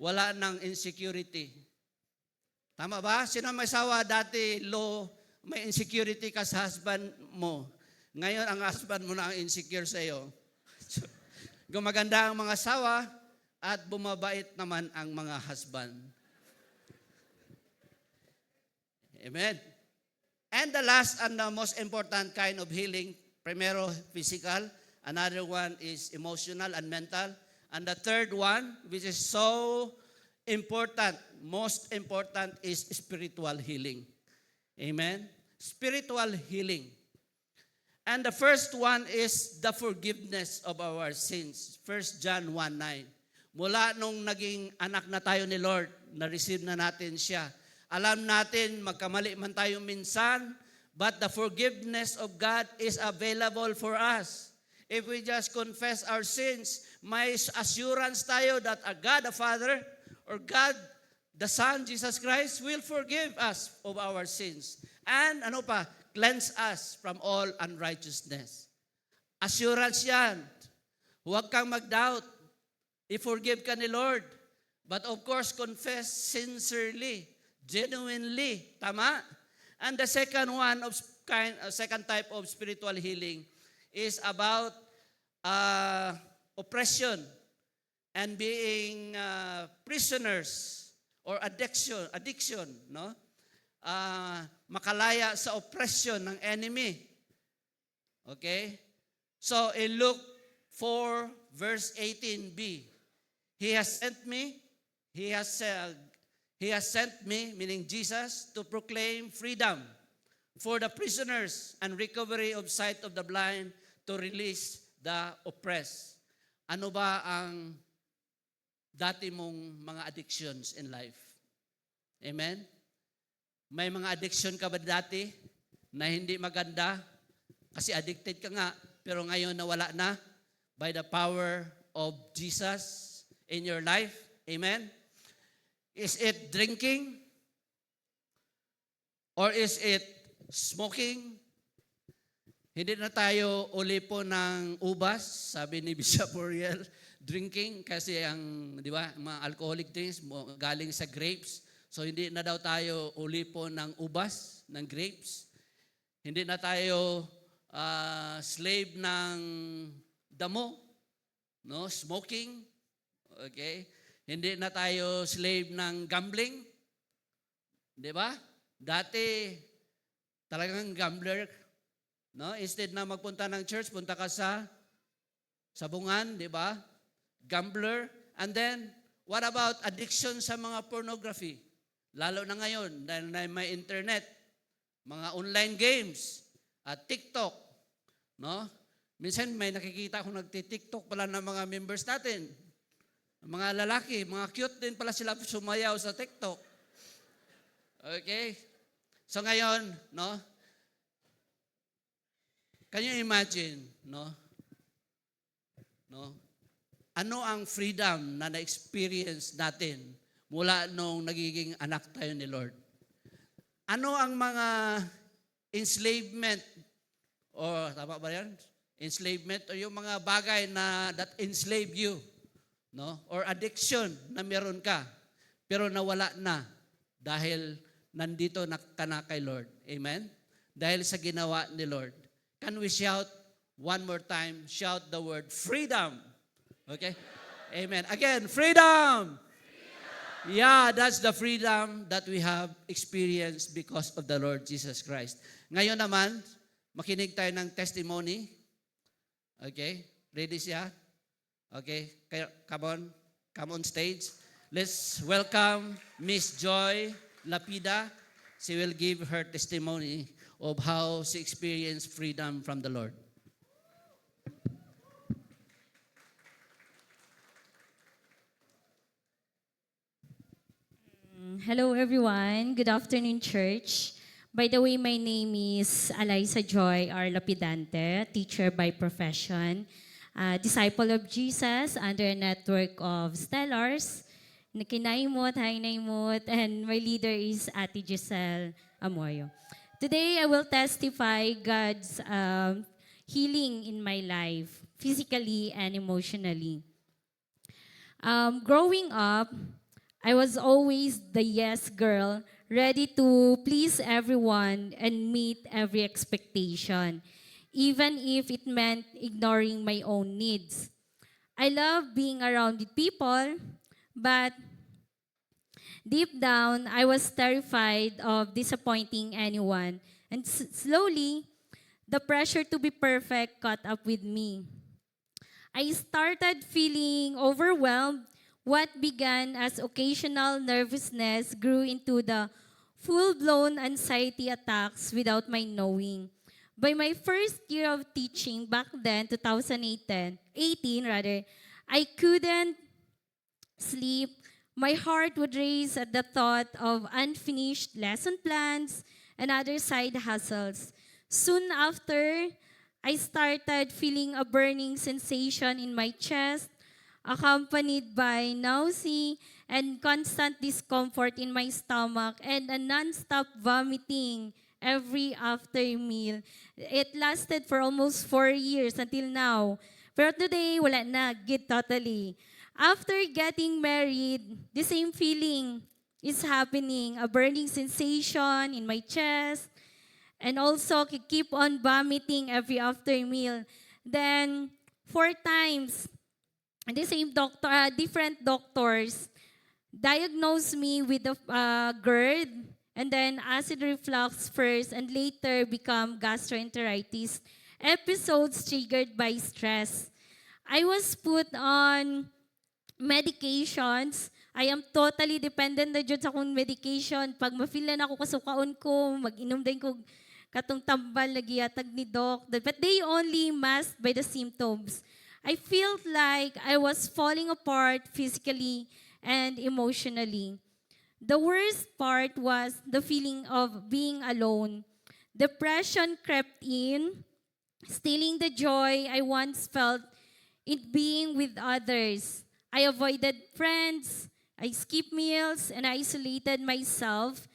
Wala nang insecurity. Tama ba? Sino may asawa dati low, may insecurity ka sa husband mo. Ngayon, ang husband mo na ang insecure sa iyo. So, gumaganda ang mga asawa at bumabait naman ang mga husband. Amen. And the last and the most important kind of healing, primero physical, another one is emotional and mental, and the third one, which is so important, most important, is spiritual healing. Amen? Spiritual healing. And the first one is the forgiveness of our sins. 1 John 1:9. Mula nung naging anak na tayo ni Lord, na-receive na natin siya. Alam natin, magkamali man tayo minsan, but the forgiveness of God is available for us. If we just confess our sins, may assurance tayo that our God the Father or God the Son, Jesus Christ, will forgive us of our sins. And cleanse us from all unrighteousness. Assurance yan. Huwag kang mag-doubt. I-forgive ka ni Lord. But of course, confess sincerely, genuinely. Tama? And the second type of spiritual healing is about oppression and being prisoners or addiction, no? Makalaya sa oppression ng enemy. Okay? So in Luke 4 verse 18b, He has sent me, He has sent me, meaning Jesus, to proclaim freedom for the prisoners and recovery of sight of the blind, to release the oppressed. Ano ba ang dati mong mga addictions in life? Amen? May mga addiction ka ba dati na hindi maganda? Kasi addicted ka nga, pero ngayon nawala na by the power of Jesus in your life. Amen? Is it drinking? Or is it smoking? Hindi na tayo uli po ng ubas, sabi ni Bishop Oriel, drinking kasi ang, di ba, mga alcoholic drinks galing sa grapes. So hindi na daw tayo uli po ng ubas, ng grapes. Hindi na tayo slave ng damo, no, smoking. Okay? Hindi na tayo slave ng gambling. Di ba? Dati talagang gambler, no? Instead na magpunta ng church, punta ka sa sabungan, di ba? Gambler. And then, what about addiction sa mga pornography? Lalo na ngayon, dahil na may internet, mga online games, at TikTok, no? Minsan may nakikita akong nagti-TikTok pala ng mga members natin. Mga lalaki, mga cute din pala sila sumayaw sa TikTok. Okay? So ngayon, no? Can you imagine, no? No? Ano ang freedom na na-experience natin mula nung nagiging anak tayo ni Lord? Ano ang mga enslavement, o tama ba yan? Enslavement, o yung mga bagay na that enslave you, no? Or addiction na meron ka, pero nawala na dahil nandito na ka na kay Lord. Amen? Dahil sa ginawa ni Lord. Can we shout one more time? Shout the word freedom. Okay? Amen. Again, freedom! Yeah, that's the freedom that we have experienced because of the Lord Jesus Christ. Ngayon naman, makinig tayo ng testimony. Okay? Ready siya? Okay? Come on stage. Let's welcome Miss Joy Lapida. She will give her testimony of how she experienced freedom from the Lord.
Hello everyone. Good afternoon, church. By the way, my name is Eliza Joy R. Lapidante, teacher by profession, disciple of Jesus under a network of Stellars, Nakinaimot, Hainaimot, and my leader is Ate Giselle Amoyo. Today, I will testify God's healing in my life, physically and emotionally. Growing up, I was always the yes girl, ready to please everyone and meet every expectation, even if it meant ignoring my own needs. I love being around with people, but deep down, I was terrified of disappointing anyone. And slowly, the pressure to be perfect caught up with me. I started feeling overwhelmed. What began as occasional nervousness grew into the full-blown anxiety attacks without my knowing. By my first year of teaching back then, 2018 rather, I couldn't sleep. My heart would race at the thought of unfinished lesson plans and other side hustles. Soon after, I started feeling a burning sensation in my chest, accompanied by nausea and constant discomfort in my stomach and a non-stop vomiting every after meal. It lasted for almost 4 years until now. Pero today, wala na, good totally. After getting married, the same feeling is happening, a burning sensation in my chest, and also keep on vomiting every after meal. Then, 4 times. And the same doctor, different doctors diagnosed me with a GERD, and then acid reflux first, and later become gastroenteritis. Episodes triggered by stress. I was put on medications. I am totally dependent na jud sa akong medication. Pag ma-feel na ako kasukaon ko, mag-inom din ko katong tambal na giyatag ni Doc. But they only masked by the symptoms. I felt like I was falling apart physically and emotionally. The worst part was the feeling of being alone. Depression crept in, stealing the joy I once felt in being with others. I avoided friends, I skipped meals, and I isolated myself.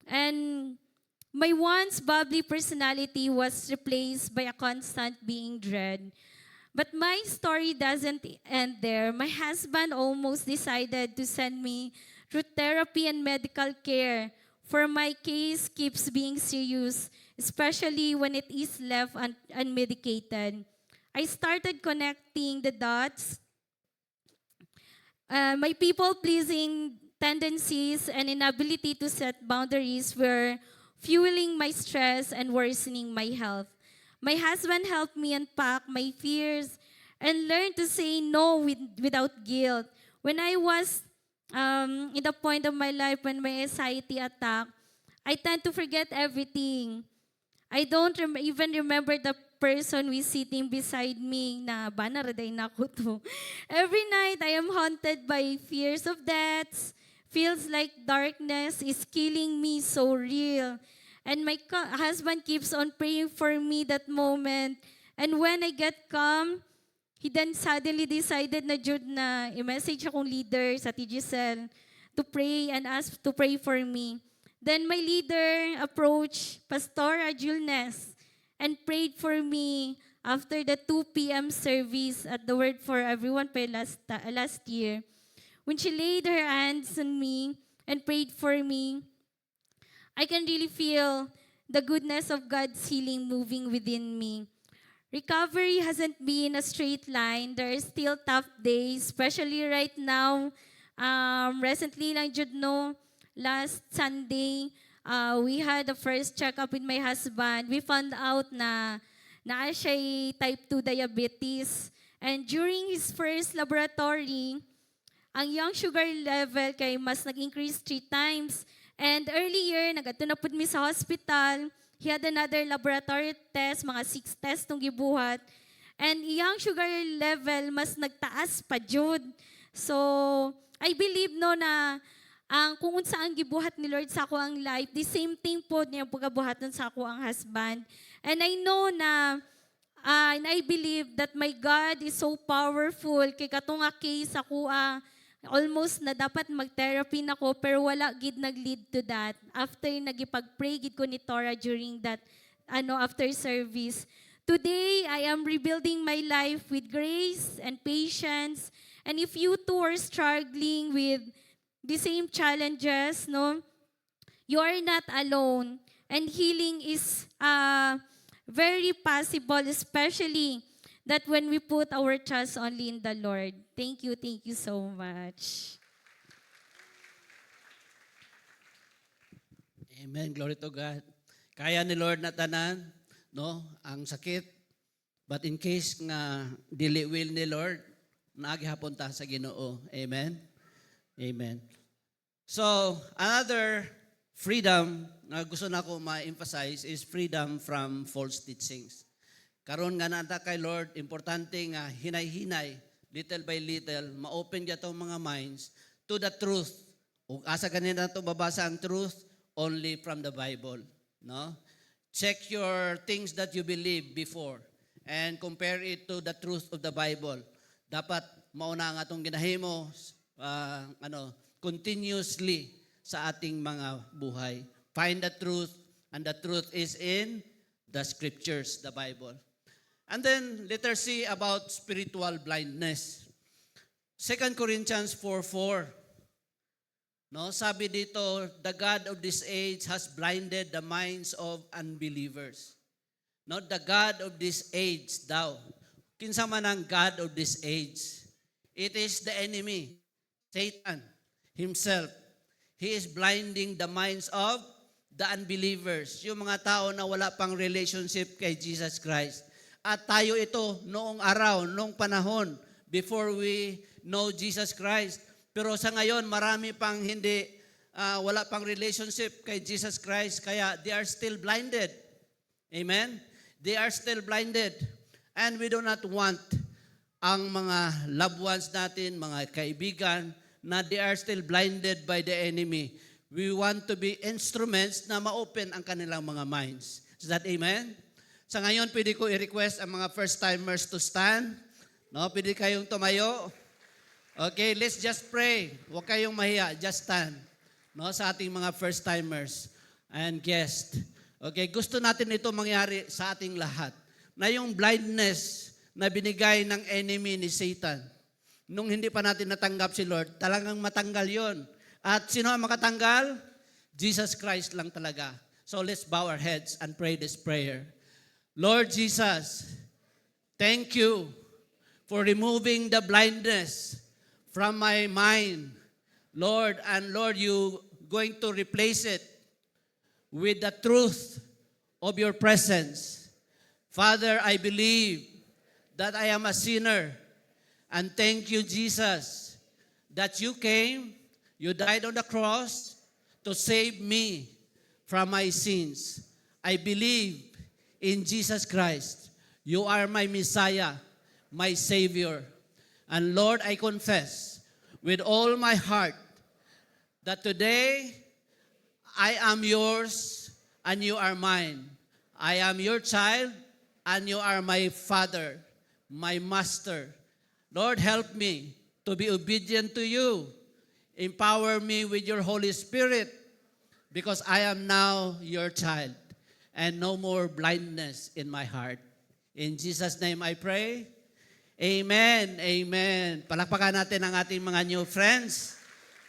And my once bubbly personality was replaced by a constant being dread. But my story doesn't end there. My husband almost decided to send me through therapy and medical care, for my case keeps being serious, especially when it is left unmedicated. I started connecting the dots. My people-pleasing tendencies and inability to set boundaries were fueling my stress and worsening my health. My husband helped me unpack my fears and learn to say no without guilt. When I was in the point of my life when my anxiety attacked, I tend to forget everything. I don't even remember the person who is sitting beside me na banaraday na ako to. Every night, I am haunted by fears of deaths. Feels like darkness is killing me so real. And my husband keeps on praying for me that moment. And when I get calm, he then suddenly decided na jud na i-message akong leader sa TGCell to pray and ask to pray for me. Then my leader approached Pastora Julnes and prayed for me after the 2 p.m. service at the Word for Everyone last year. When she laid her hands on me and prayed for me, I can really feel the goodness of God's healing moving within me. Recovery hasn't been a straight line. There are still tough days, especially right now. Recently lang jud no, last Sunday, we had the first checkup with my husband. We found out na siya type 2 diabetes. And during his first laboratory, ang young sugar level kay mas nag-increase 3 times. And earlier, nag-ato na pud mi sa hospital. He had another laboratory test, mga 6 tests tong gibuhat. And young sugar level mas nagtaas pa jud. So, I believe no na ang kung unsa ang gibuhat ni Lord sa ako ang life, the same thing po niya pagabuhaton sa ako ang husband. And I know na and I believe that my God is so powerful kay katong nga case ako almost na dapat mag-therapy na ko pero wala gid nag-lead to that. After nagipag-pray gid ko ni Tora during that after service. Today, I am rebuilding my life with grace and patience. And if you too are struggling with the same challenges, no, you are not alone. And healing is very possible, especially that when we put our trust only in the Lord. Thank you so much.
Amen. Glory to God. Kaya ni Lord na tanan, no, ang sakit. But in case nga dili will ni Lord, nagihapon ta sa Ginoo. Amen. Amen. So, another freedom na gusto na ko ma-emphasize is freedom from false teachings. Karon nga nata kay Lord, importante nga hinay-hinay, little by little, ma-open niya itong mga minds to the truth. O asa ganyan na ito babasa ang truth only from the Bible. No? Check your things that you believe before and compare it to the truth of the Bible. Dapat mauna nga itong ginahimo continuously sa ating mga buhay. Find the truth, and the truth is in the scriptures, the Bible. And then, let us see about spiritual blindness. 2 Corinthians 4:4. No, sabi dito, the God of this age has blinded the minds of unbelievers. No, the God of this age daw. kinsa man ang God of this age. It is the enemy, Satan himself. He is blinding the minds of the unbelievers, yung mga tao na wala pang relationship kay Jesus Christ. At tayo ito noong araw, noong panahon, before we know Jesus Christ. Pero sa ngayon, marami pang wala pang relationship kay Jesus Christ, kaya they are still blinded. Amen? They are still blinded. And we do not want ang mga loved ones natin, mga kaibigan, na they are still blinded by the enemy. We want to be instruments na ma-open ang kanilang mga minds. Is that amen? Sa ngayon, pwede ko i-request ang mga first-timers to stand. No, pwede kayong tumayo. Okay, let's just pray. Huwag kayong mahiya, just stand. No, sa ating mga first-timers and guests. Okay, gusto natin ito mangyari sa ating lahat. Na yung blindness na binigay ng enemy ni Satan, nung hindi pa natin natanggap si Lord, talagang matanggal yon. At sino ang makatanggal? Jesus Christ lang talaga. So let's bow our heads and pray this prayer. Lord Jesus, thank you for removing the blindness from my mind. Lord, and Lord, you going to replace it with the truth of your presence. Father, I believe that I am a sinner. And thank you, Jesus, that you came. You died on the cross to save me from my sins. I believe in Jesus Christ. You are my Messiah, my Savior. And Lord, I confess with all my heart that today I am yours and you are mine. I am your child and you are my father, my master. Lord, help me to be obedient to you. Empower me with your Holy Spirit because I am now your child and no more blindness in my heart. In Jesus' name I pray. Amen. Amen. Palakpakan natin ang ating mga new friends.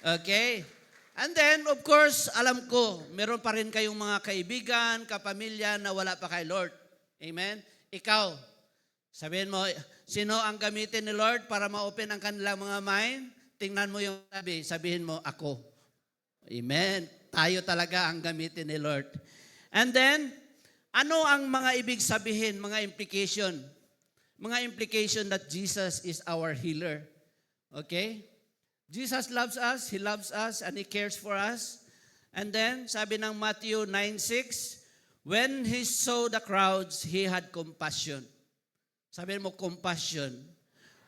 Okay? And then, of course, alam ko, meron pa rin kayong mga kaibigan, kapamilya na wala pa kay Lord. Amen? Ikaw, sabihin mo, sino ang gamitin ni Lord para ma-open ang kanilang mga mind? Tingnan mo yung sabihin mo, ako. Amen. Tayo talaga ang gamitin ni Lord. And then, ano ang mga ibig sabihin, mga implication? Mga implication that Jesus is our healer. Okay? Jesus loves us, He loves us, and He cares for us. And then, sabi ng Matthew 9:6, when He saw the crowds, He had compassion. Sabihin mo, compassion.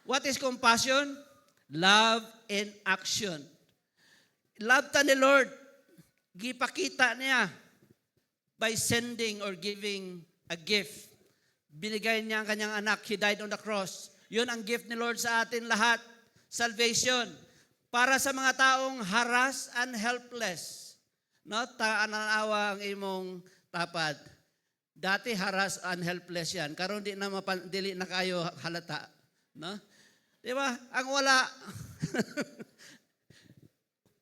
What is compassion? Love in action. Love ta ni Lord. Gipakita niya by sending or giving a gift. Binigay niya ang kanyang anak. He died on the cross. Yun ang gift ni Lord sa atin lahat. Salvation. Para sa mga taong harassed and helpless. No? Taananawa ang imong tapad. Dati harassed and helpless yan. Karon dili na kayo halata. No? Di ba? Ang wala.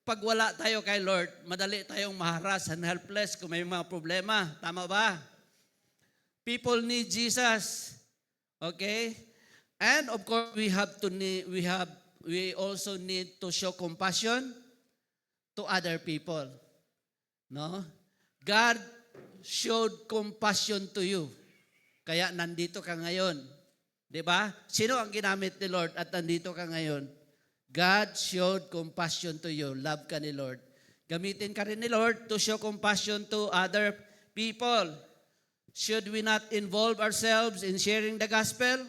Pag wala tayo kay Lord, madali tayong maharas and helpless kung may mga problema. Tama ba? People need Jesus. Okay? And of course, we also need to show compassion to other people. No? God showed compassion to you. Kaya nandito ka ngayon. Diba? Sino ang ginamit ni Lord at nandito ka ngayon? God showed compassion to you. Love ka ni Lord. Gamitin ka rin ni Lord to show compassion to other people. Should we not involve ourselves in sharing the gospel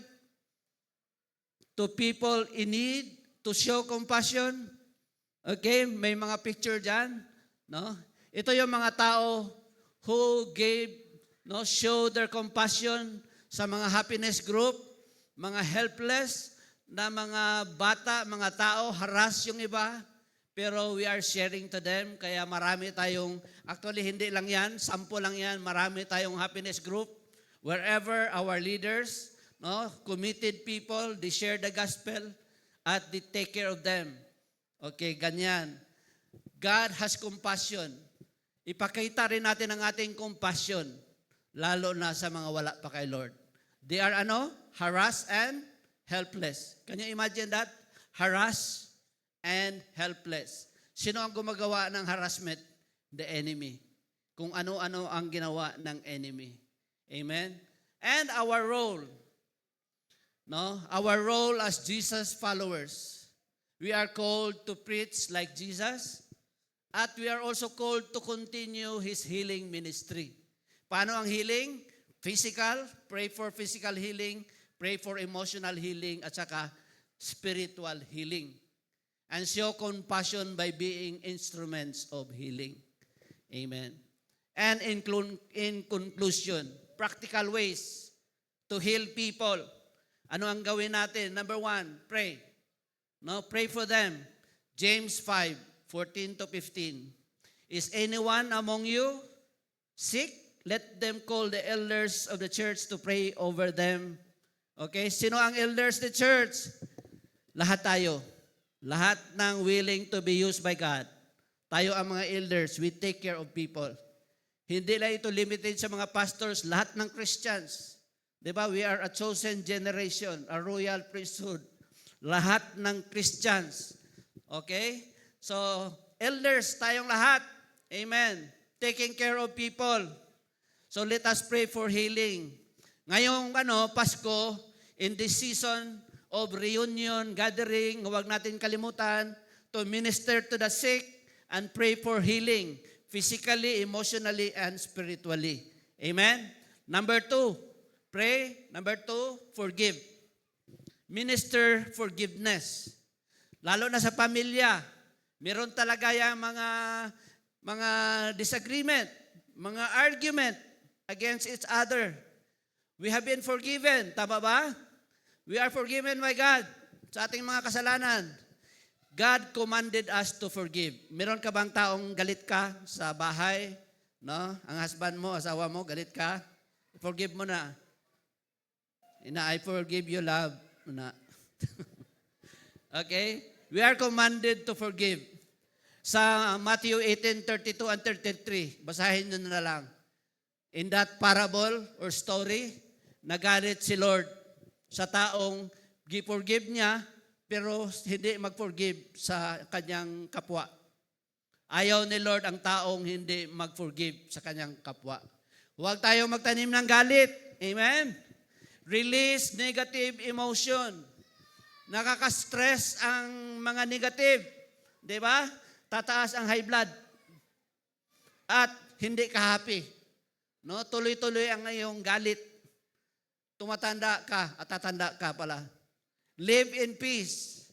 to people in need to show compassion? Okay, may mga picture dyan. No? Ito yung mga tao who show their compassion sa mga happiness group, mga helpless na mga bata, mga tao, harass yung iba, pero we are sharing to them. Kaya marami tayong, actually hindi lang yan, 10 lang yan, marami tayong happiness group. Wherever our leaders, committed people, they share the gospel at they take care of them. Okay, ganyan. God has compassion. Ipakita rin natin ang ating compassion, lalo na sa mga wala pa kay Lord. They are harassed and helpless. Can you imagine that? Harassed and helpless. Sino ang gumagawa ng harassment? The enemy. Kung ano-ano ang ginawa ng enemy. Amen? And our role, no? Our role as Jesus followers. We are called to preach like Jesus, at we are also called to continue His healing ministry. Paano ang healing? Physical, pray for physical healing, pray for emotional healing, at saka spiritual healing. And show compassion by being instruments of healing. Amen. And in conclusion, practical ways to heal people. Ano ang gawin natin? Number 1, pray. No, pray for them. James 5:14-15. Is anyone among you sick? Let them call the elders of the church to pray over them. Okay, sino ang elders of the church? Lahat tayo. Lahat ng willing to be used by God. Tayo ang mga elders. We take care of people. Hindi lang ito limited sa mga pastors, lahat ng Christians. Diba? We are a chosen generation, a royal priesthood. Lahat ng Christians. Okay? So, elders, tayong lahat. Amen. Taking care of people. So, let us pray for healing. Ngayong Pasko, in this season of reunion, gathering, huwag natin kalimutan to minister to the sick and pray for healing. Physically, emotionally, and spiritually. Amen? Number 2, pray. Number 2, forgive. Minister forgiveness. Lalo na sa pamilya, meron talaga yung mga disagreement, mga argument against each other. We have been forgiven. Tama ba? We are forgiven by God sa ating mga kasalanan. God commanded us to forgive. Meron ka bang taong galit ka sa bahay? No? Ang husband mo, asawa mo, galit ka? Forgive mo na. I forgive you, love. Na. Okay? We are commanded to forgive. Sa Matthew 18:32 and 33, basahin nyo na lang. In that parable or story, nagalit si Lord sa taong forgive niya, pero hindi mag-forgive sa kanyang kapwa. Ayaw ni Lord ang taong hindi mag-forgive sa kanyang kapwa. Huwag tayong magtanim ng galit. Amen? Release negative emotion. Nakaka-stress ang mga negative. Di ba? Tataas ang high blood. At hindi ka happy. No? Tuloy-tuloy ang iyong galit. Tumatanda ka at tatanda ka pala. Live in peace.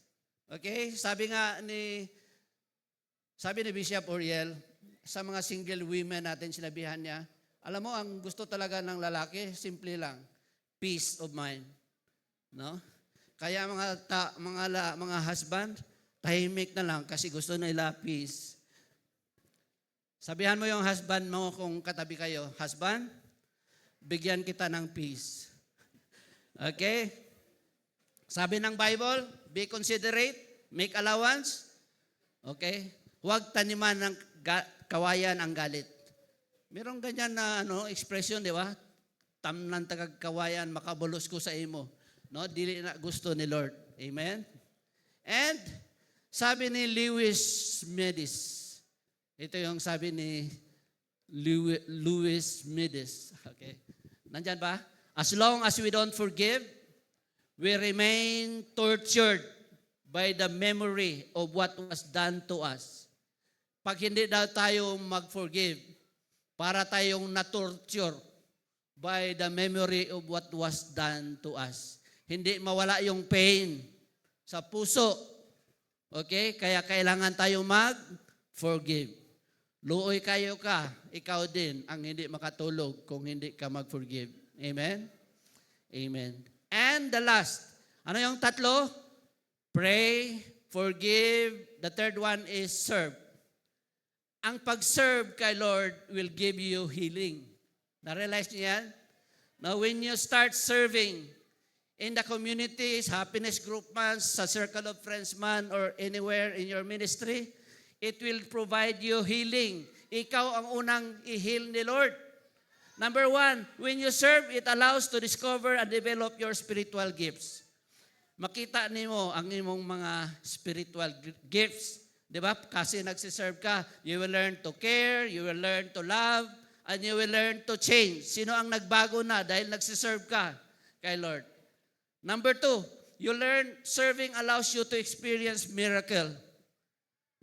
Okay? Sabi ni Bishop Oriel, sa mga single women natin sinabihan niya, alam mo, ang gusto talaga ng lalaki, simple lang, peace of mind. No? Kaya mga husband, tahimik na lang kasi gusto nila peace. Sabihan mo yung husband mo kung katabi kayo, husband, bigyan kita ng peace. Okay? Sabi ng Bible, be considerate, make allowance. Okay? Huwag taniman ng kawayan ang galit. Merong ganyan na expression, di ba? Tamnan tagag kawayan, makabulos ko sa imo. No? Dili na gusto ni Lord. Amen? And, sabi ni Lewis Medis, ito yung sabi ni Lewis Medis. Okay? Nandyan ba? As long as we don't forgive, we remain tortured by the memory of what was done to us. Pag hindi daw tayo mag-forgive, para tayong na-torture by the memory of what was done to us. Hindi mawala yung pain sa puso. Okay? Kaya kailangan tayo mag-forgive. Luoy kayo ka, ikaw din ang hindi makatulog kung hindi ka mag-forgive. Amen? Amen. And the last, ano yung tatlo? Pray, forgive. The third one is serve. Ang pag-serve kay Lord will give you healing. Na-realize niyo yan? Now, when you start serving in the communities, happiness group man, sa circle of friends man, or anywhere in your ministry, it will provide you healing. Ikaw ang unang i-heal ni Lord. Number one, when you serve, it allows to discover and develop your spiritual gifts. Makita nimo ang imong mga spiritual gifts. Di ba? Kasi nagsiserve ka, you will learn to care, you will learn to love, and you will learn to change. Sino ang nagbago na dahil nagsiserve ka kay Lord? Number two, you learn serving allows you to experience miracle.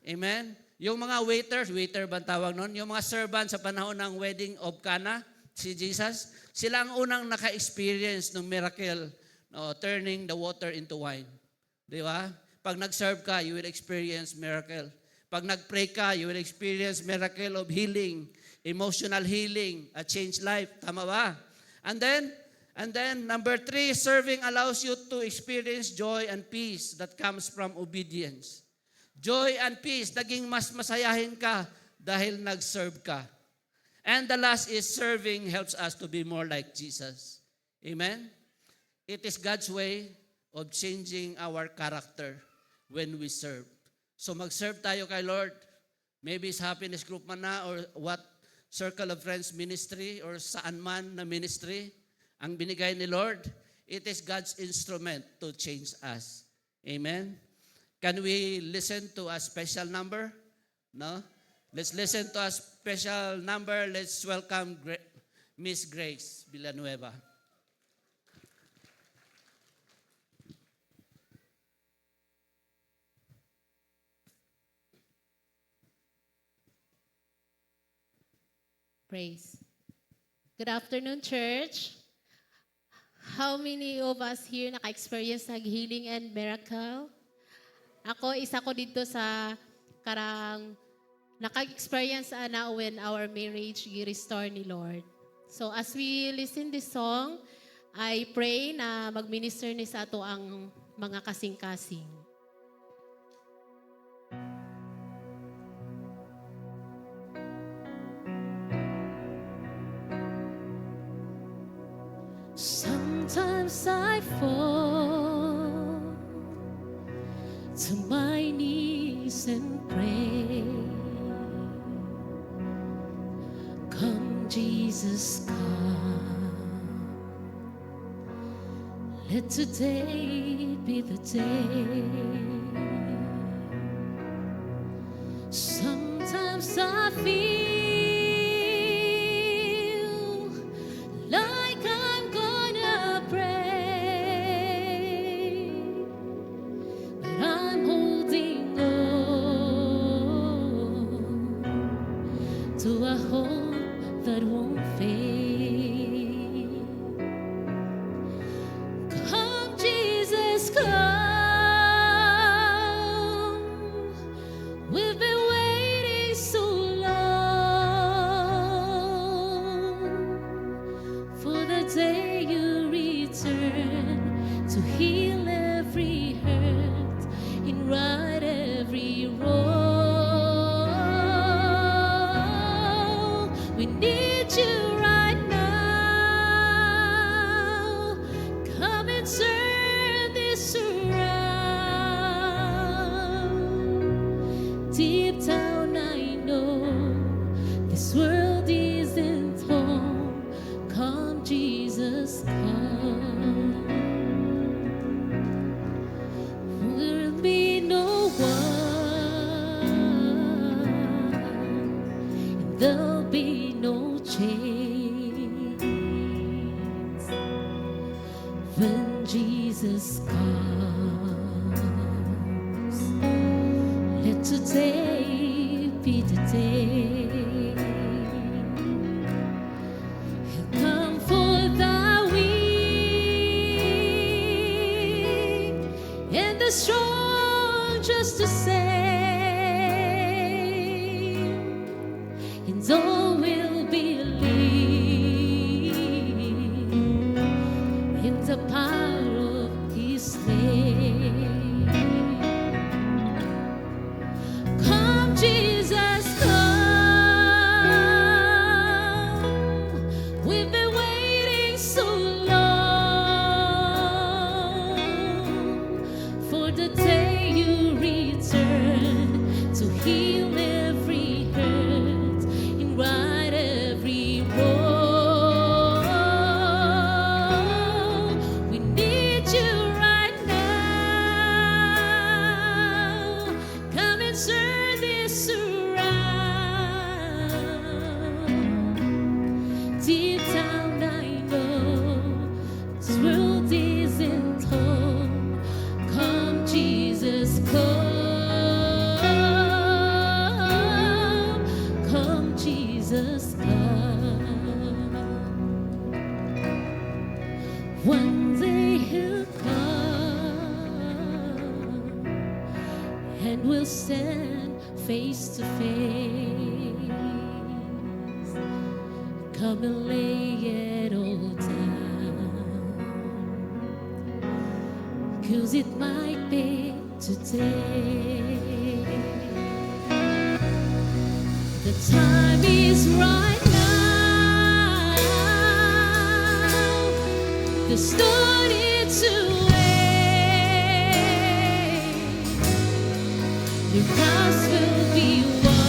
Amen? Yung mga waiter ba ang tawag nun? Yung mga servant sa panahon ng wedding of Cana, si Jesus, sila ang unang naka-experience ng miracle, no, turning the water into wine. Di ba? Pag nag-serve ka, you will experience miracle. Pag nag-pray ka, you will experience miracle of healing, emotional healing, a changed life. Tama ba? And then number three, serving allows you to experience joy and peace that comes from obedience. Joy and peace, naging mas masayahin ka dahil nag-serve ka. And the last is serving helps us to be more like Jesus. Amen? It is God's way of changing our character when we serve. So mag-serve tayo kay Lord. Maybe sa happiness group man na or what circle of friends ministry or saan man na ministry ang binigay ni Lord. It is God's instrument to change us. Amen? Can we listen to a special number? No? Let's listen to a special number. Let's welcome Miss Grace Villanueva.
Praise. Good afternoon, church. How many of us here naka-experience ng healing and miracle? Ako, isa ko dito sa karang naka-experience na when our marriage i-restore ni Lord. So as we listen this song, I pray na mag-minister ni sa ato ang mga kasing-kasing.
Sometimes I fall to my knees and pray. Come, Jesus, come. Let today be the day. Sometimes I feel like I'm gonna break, but I'm holding on to a hope that won't fade. Come, Jesus, come. We've been waiting so long for the day you return to heal every hurt and right every wrong. We need you right now. Come and turn this around. Deep down I know this world isn't home. Come, Jesus, come. There'll be no one, and there'll be no chains when Jesus comes. Let today be the day. He'll come for the weak and the strong just the same, and all will believe in the power of His name. Come, Jesus, come. We've been waiting so long for the day you return to heal every hurt and right
deep down I know this world isn't home. Come, Jesus, come. Come, Jesus, come. One day he'll come, and we'll stand face to face. Come and lay it all down, 'cause it might be today. The time is right now. There's no need to wait. Your house will be won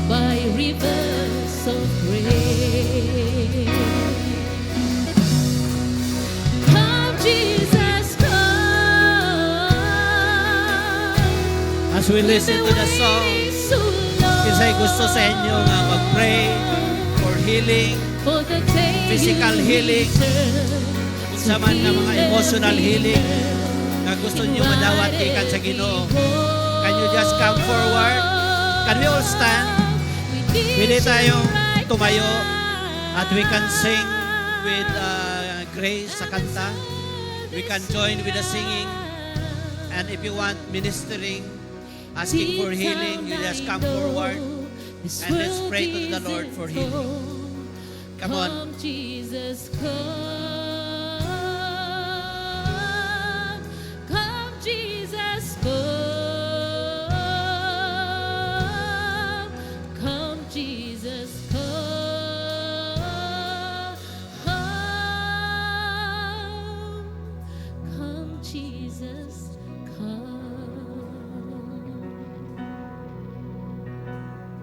by rivers of grace. Come, Jesus, come.
As we listen to the song, kisa'y gusto sa inyo nga mag-pray for healing, physical healing, sa man nga mga emotional healing, na gusto niyo madawat ikan sa Ginoo. Can you just come forward? Can we all stand? Pwede tayong tumayo at we can sing with grace sa kanta. We can join with the singing. And if you want ministering, asking for healing, you just come forward and let's pray to the Lord for healing. Come on.
Come, Jesus, come. Come, Jesus, come. Come, Jesus, come. Come, Jesus, come.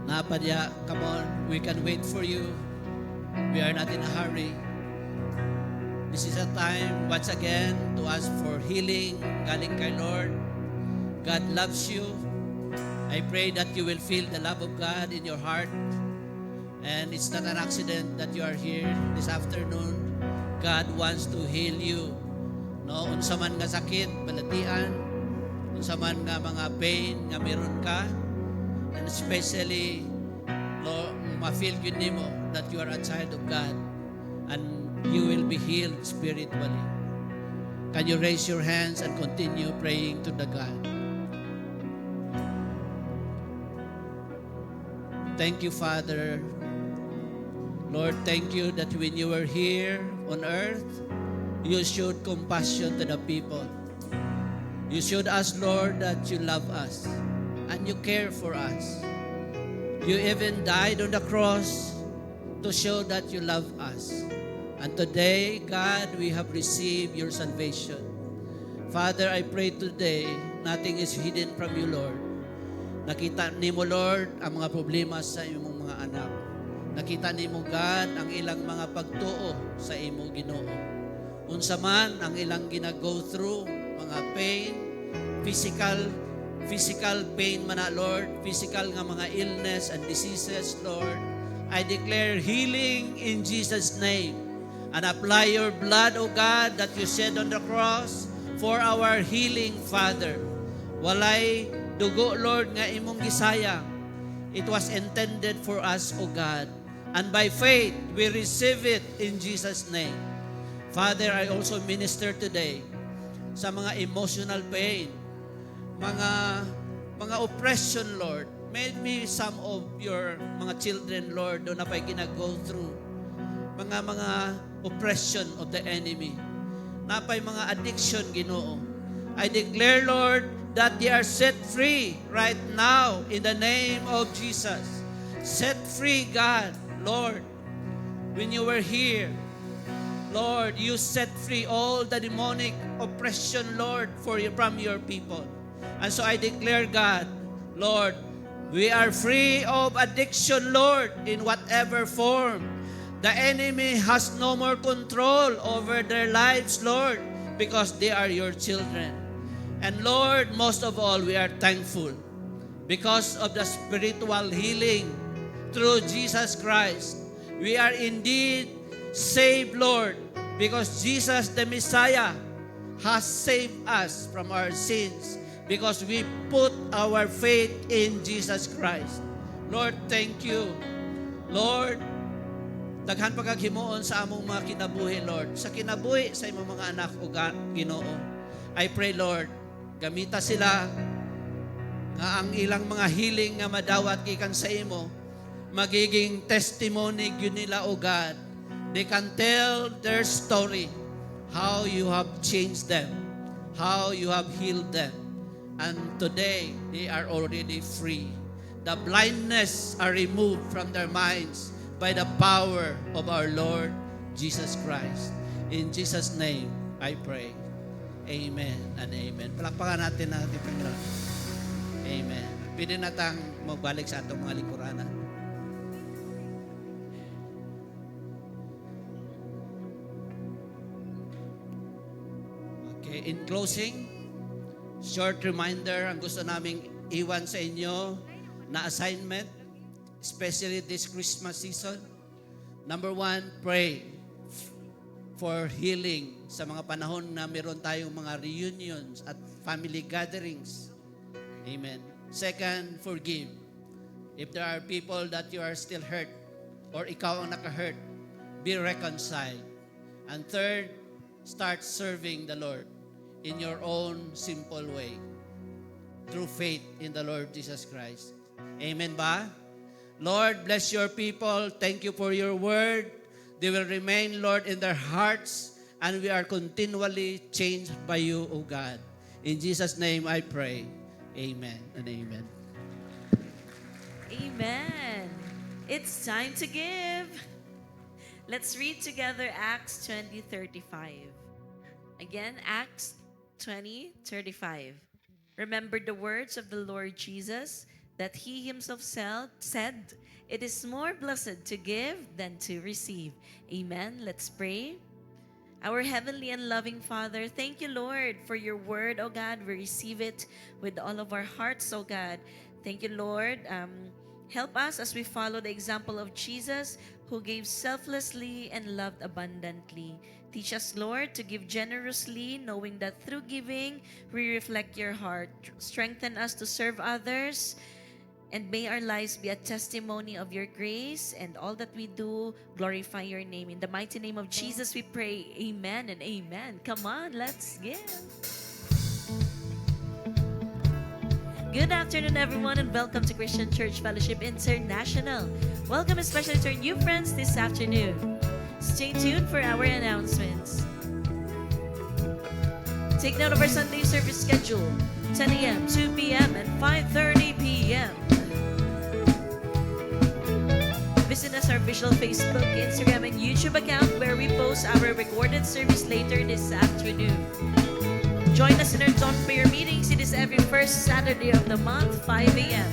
Napadya, come on. We can wait for you. We are not in a hurry. This is a time, once again, to ask for healing. Galing kay Lord. God loves you. I pray that you will feel the love of God in your heart. And it's not an accident that you are here this afternoon. God wants to heal you. No, unsa man nga sakit, balatian, unsa man nga mga pain nga meron ka, and especially, Lord, ma-feel yun nimo that you are a child of God and you will be healed spiritually. Can you raise your hands and continue praying to the God? Thank you, Father. Lord, thank you that when you were here on earth, you showed compassion to the people. You showed us, Lord, that you love us and you care for us. You even died on the cross to show that you love us. And today, God, we have received your salvation. Father, I pray today, nothing is hidden from you, Lord. Nakita ni mo, Lord, ang mga problema sa imong mga anak. Nakita ni mo, God, ang ilang mga pagtuo sa imo Ginoo. Unsa man ang ilang gina-go through, mga pain, physical pain man na, Lord, physical nga mga illness and diseases, Lord. I declare healing in Jesus' name. And apply your blood, O God, that you shed on the cross for our healing, Father. Walay dugo, Lord, nga imong gisayang. It was intended for us, O God. And by faith, we receive it in Jesus' name. Father, I also minister today sa mga emotional pain, mga oppression, Lord. Maybe some of your mga children, Lord, doon na pa'y gina-go through. Mga oppression of the enemy. Napay mga addiction, Ginoo. I declare, Lord, that they are set free right now in the name of Jesus. Set free, God, Lord. When you were here, Lord, you set free all the demonic oppression, Lord, from your people. And so I declare, God, Lord, we are free of addiction, Lord, in whatever form. The enemy has no more control over their lives, Lord, because they are your children. And Lord, most of all, we are thankful because of the spiritual healing through Jesus Christ. We are indeed saved, Lord, because Jesus the Messiah has saved us from our sins because we put our faith in Jesus Christ. Lord, thank you. Lord, daghan pagkaghimuon sa among mga kinabuhi, Lord. Sa kinabuhi sa imong mga anak o Ginoo. I pray, Lord, gamita sila nga ang ilang mga healing nga madawat gikan sa imo magiging testimony gyud nila, O God. They can tell their story, how you have changed them, how you have healed them. And today, they are already free. The blindness are removed from their minds by the power of our Lord Jesus Christ. In Jesus' name, I pray. Amen and amen. Palakpakan natin ang ating Panginoon. Amen. Pwede natang magbalik sa atong mga likuranan. Okay, in closing, short reminder ang gusto naming iwan sa inyo na assignment, especially this Christmas season. Number 1, pray for healing sa mga panahon na meron tayong mga reunions at family gatherings. Amen. Second, forgive. If there are people that you are still hurt or ikaw ang naka-hurt, be reconciled. And third, start serving the Lord in your own simple way through faith in the Lord Jesus Christ. Amen ba? Lord, bless your people. Thank you for your word. They will remain, Lord, in their hearts, and we are continually changed by you, O God. In Jesus' name I pray. Amen and amen.
Amen. It's time to give. Let's read together Acts 20:35. Again, Acts 20:35. Remember the words of the Lord Jesus that he himself said, "It is more blessed to give than to receive." Amen. Let's pray. Our heavenly and loving Father, thank you, Lord, for your word, O God. We receive it with all of our hearts, O God. Thank you, Lord. Help us as we follow the example of Jesus, who gave selflessly and loved abundantly. Teach us, Lord, to give generously, knowing that through giving, we reflect your heart. Strengthen us to serve others, and may our lives be a testimony of your grace, and all that we do glorify your name. In the mighty name of Jesus we pray. Amen and amen. Come on, let's give. Good afternoon, everyone, and welcome to Christian Church Fellowship International. Welcome especially to our new friends this afternoon. Stay tuned for our announcements. Take note of our Sunday service schedule: 10 a.m., 2 p.m., and 5:30 p.m. Visit us our official Facebook, Instagram, and YouTube account where we post our recorded service later this afternoon. Join us in our dawn prayer meetings. It is every first Saturday of the month, 5 a.m.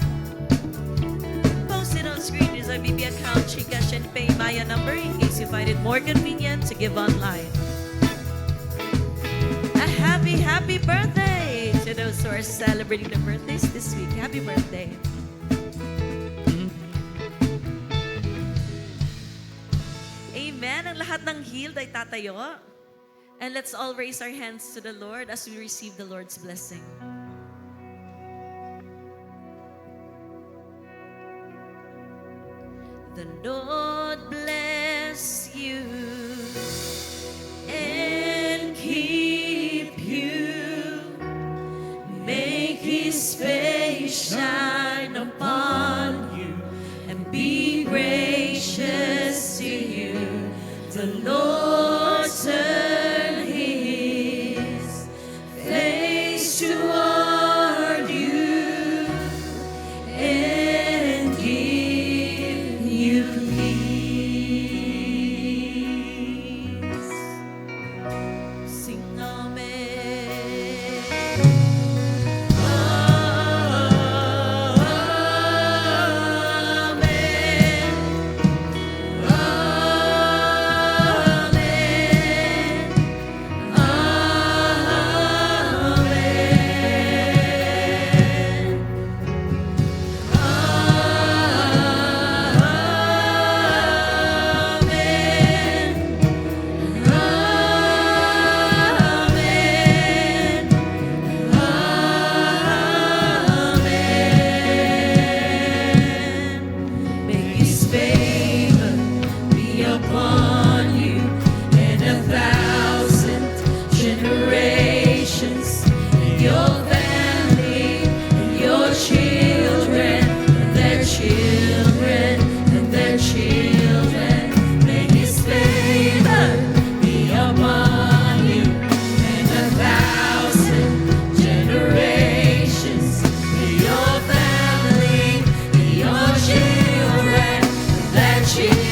Posted on screen is our BB account, Gcash, and PayMaya number in case you find it more convenient to give online. A happy birthday to those who are celebrating their birthdays this week. Happy birthday. Amen. Ang lahat ng healed ay tatayo. And let's all raise our hands to the Lord as we receive the Lord's blessing. The Lord bless you and keep you. Make His face shine upon you and be gracious to you. The Lord turn His face toward you and give you peace. Sing Amen. Amen. Amen. Jesus.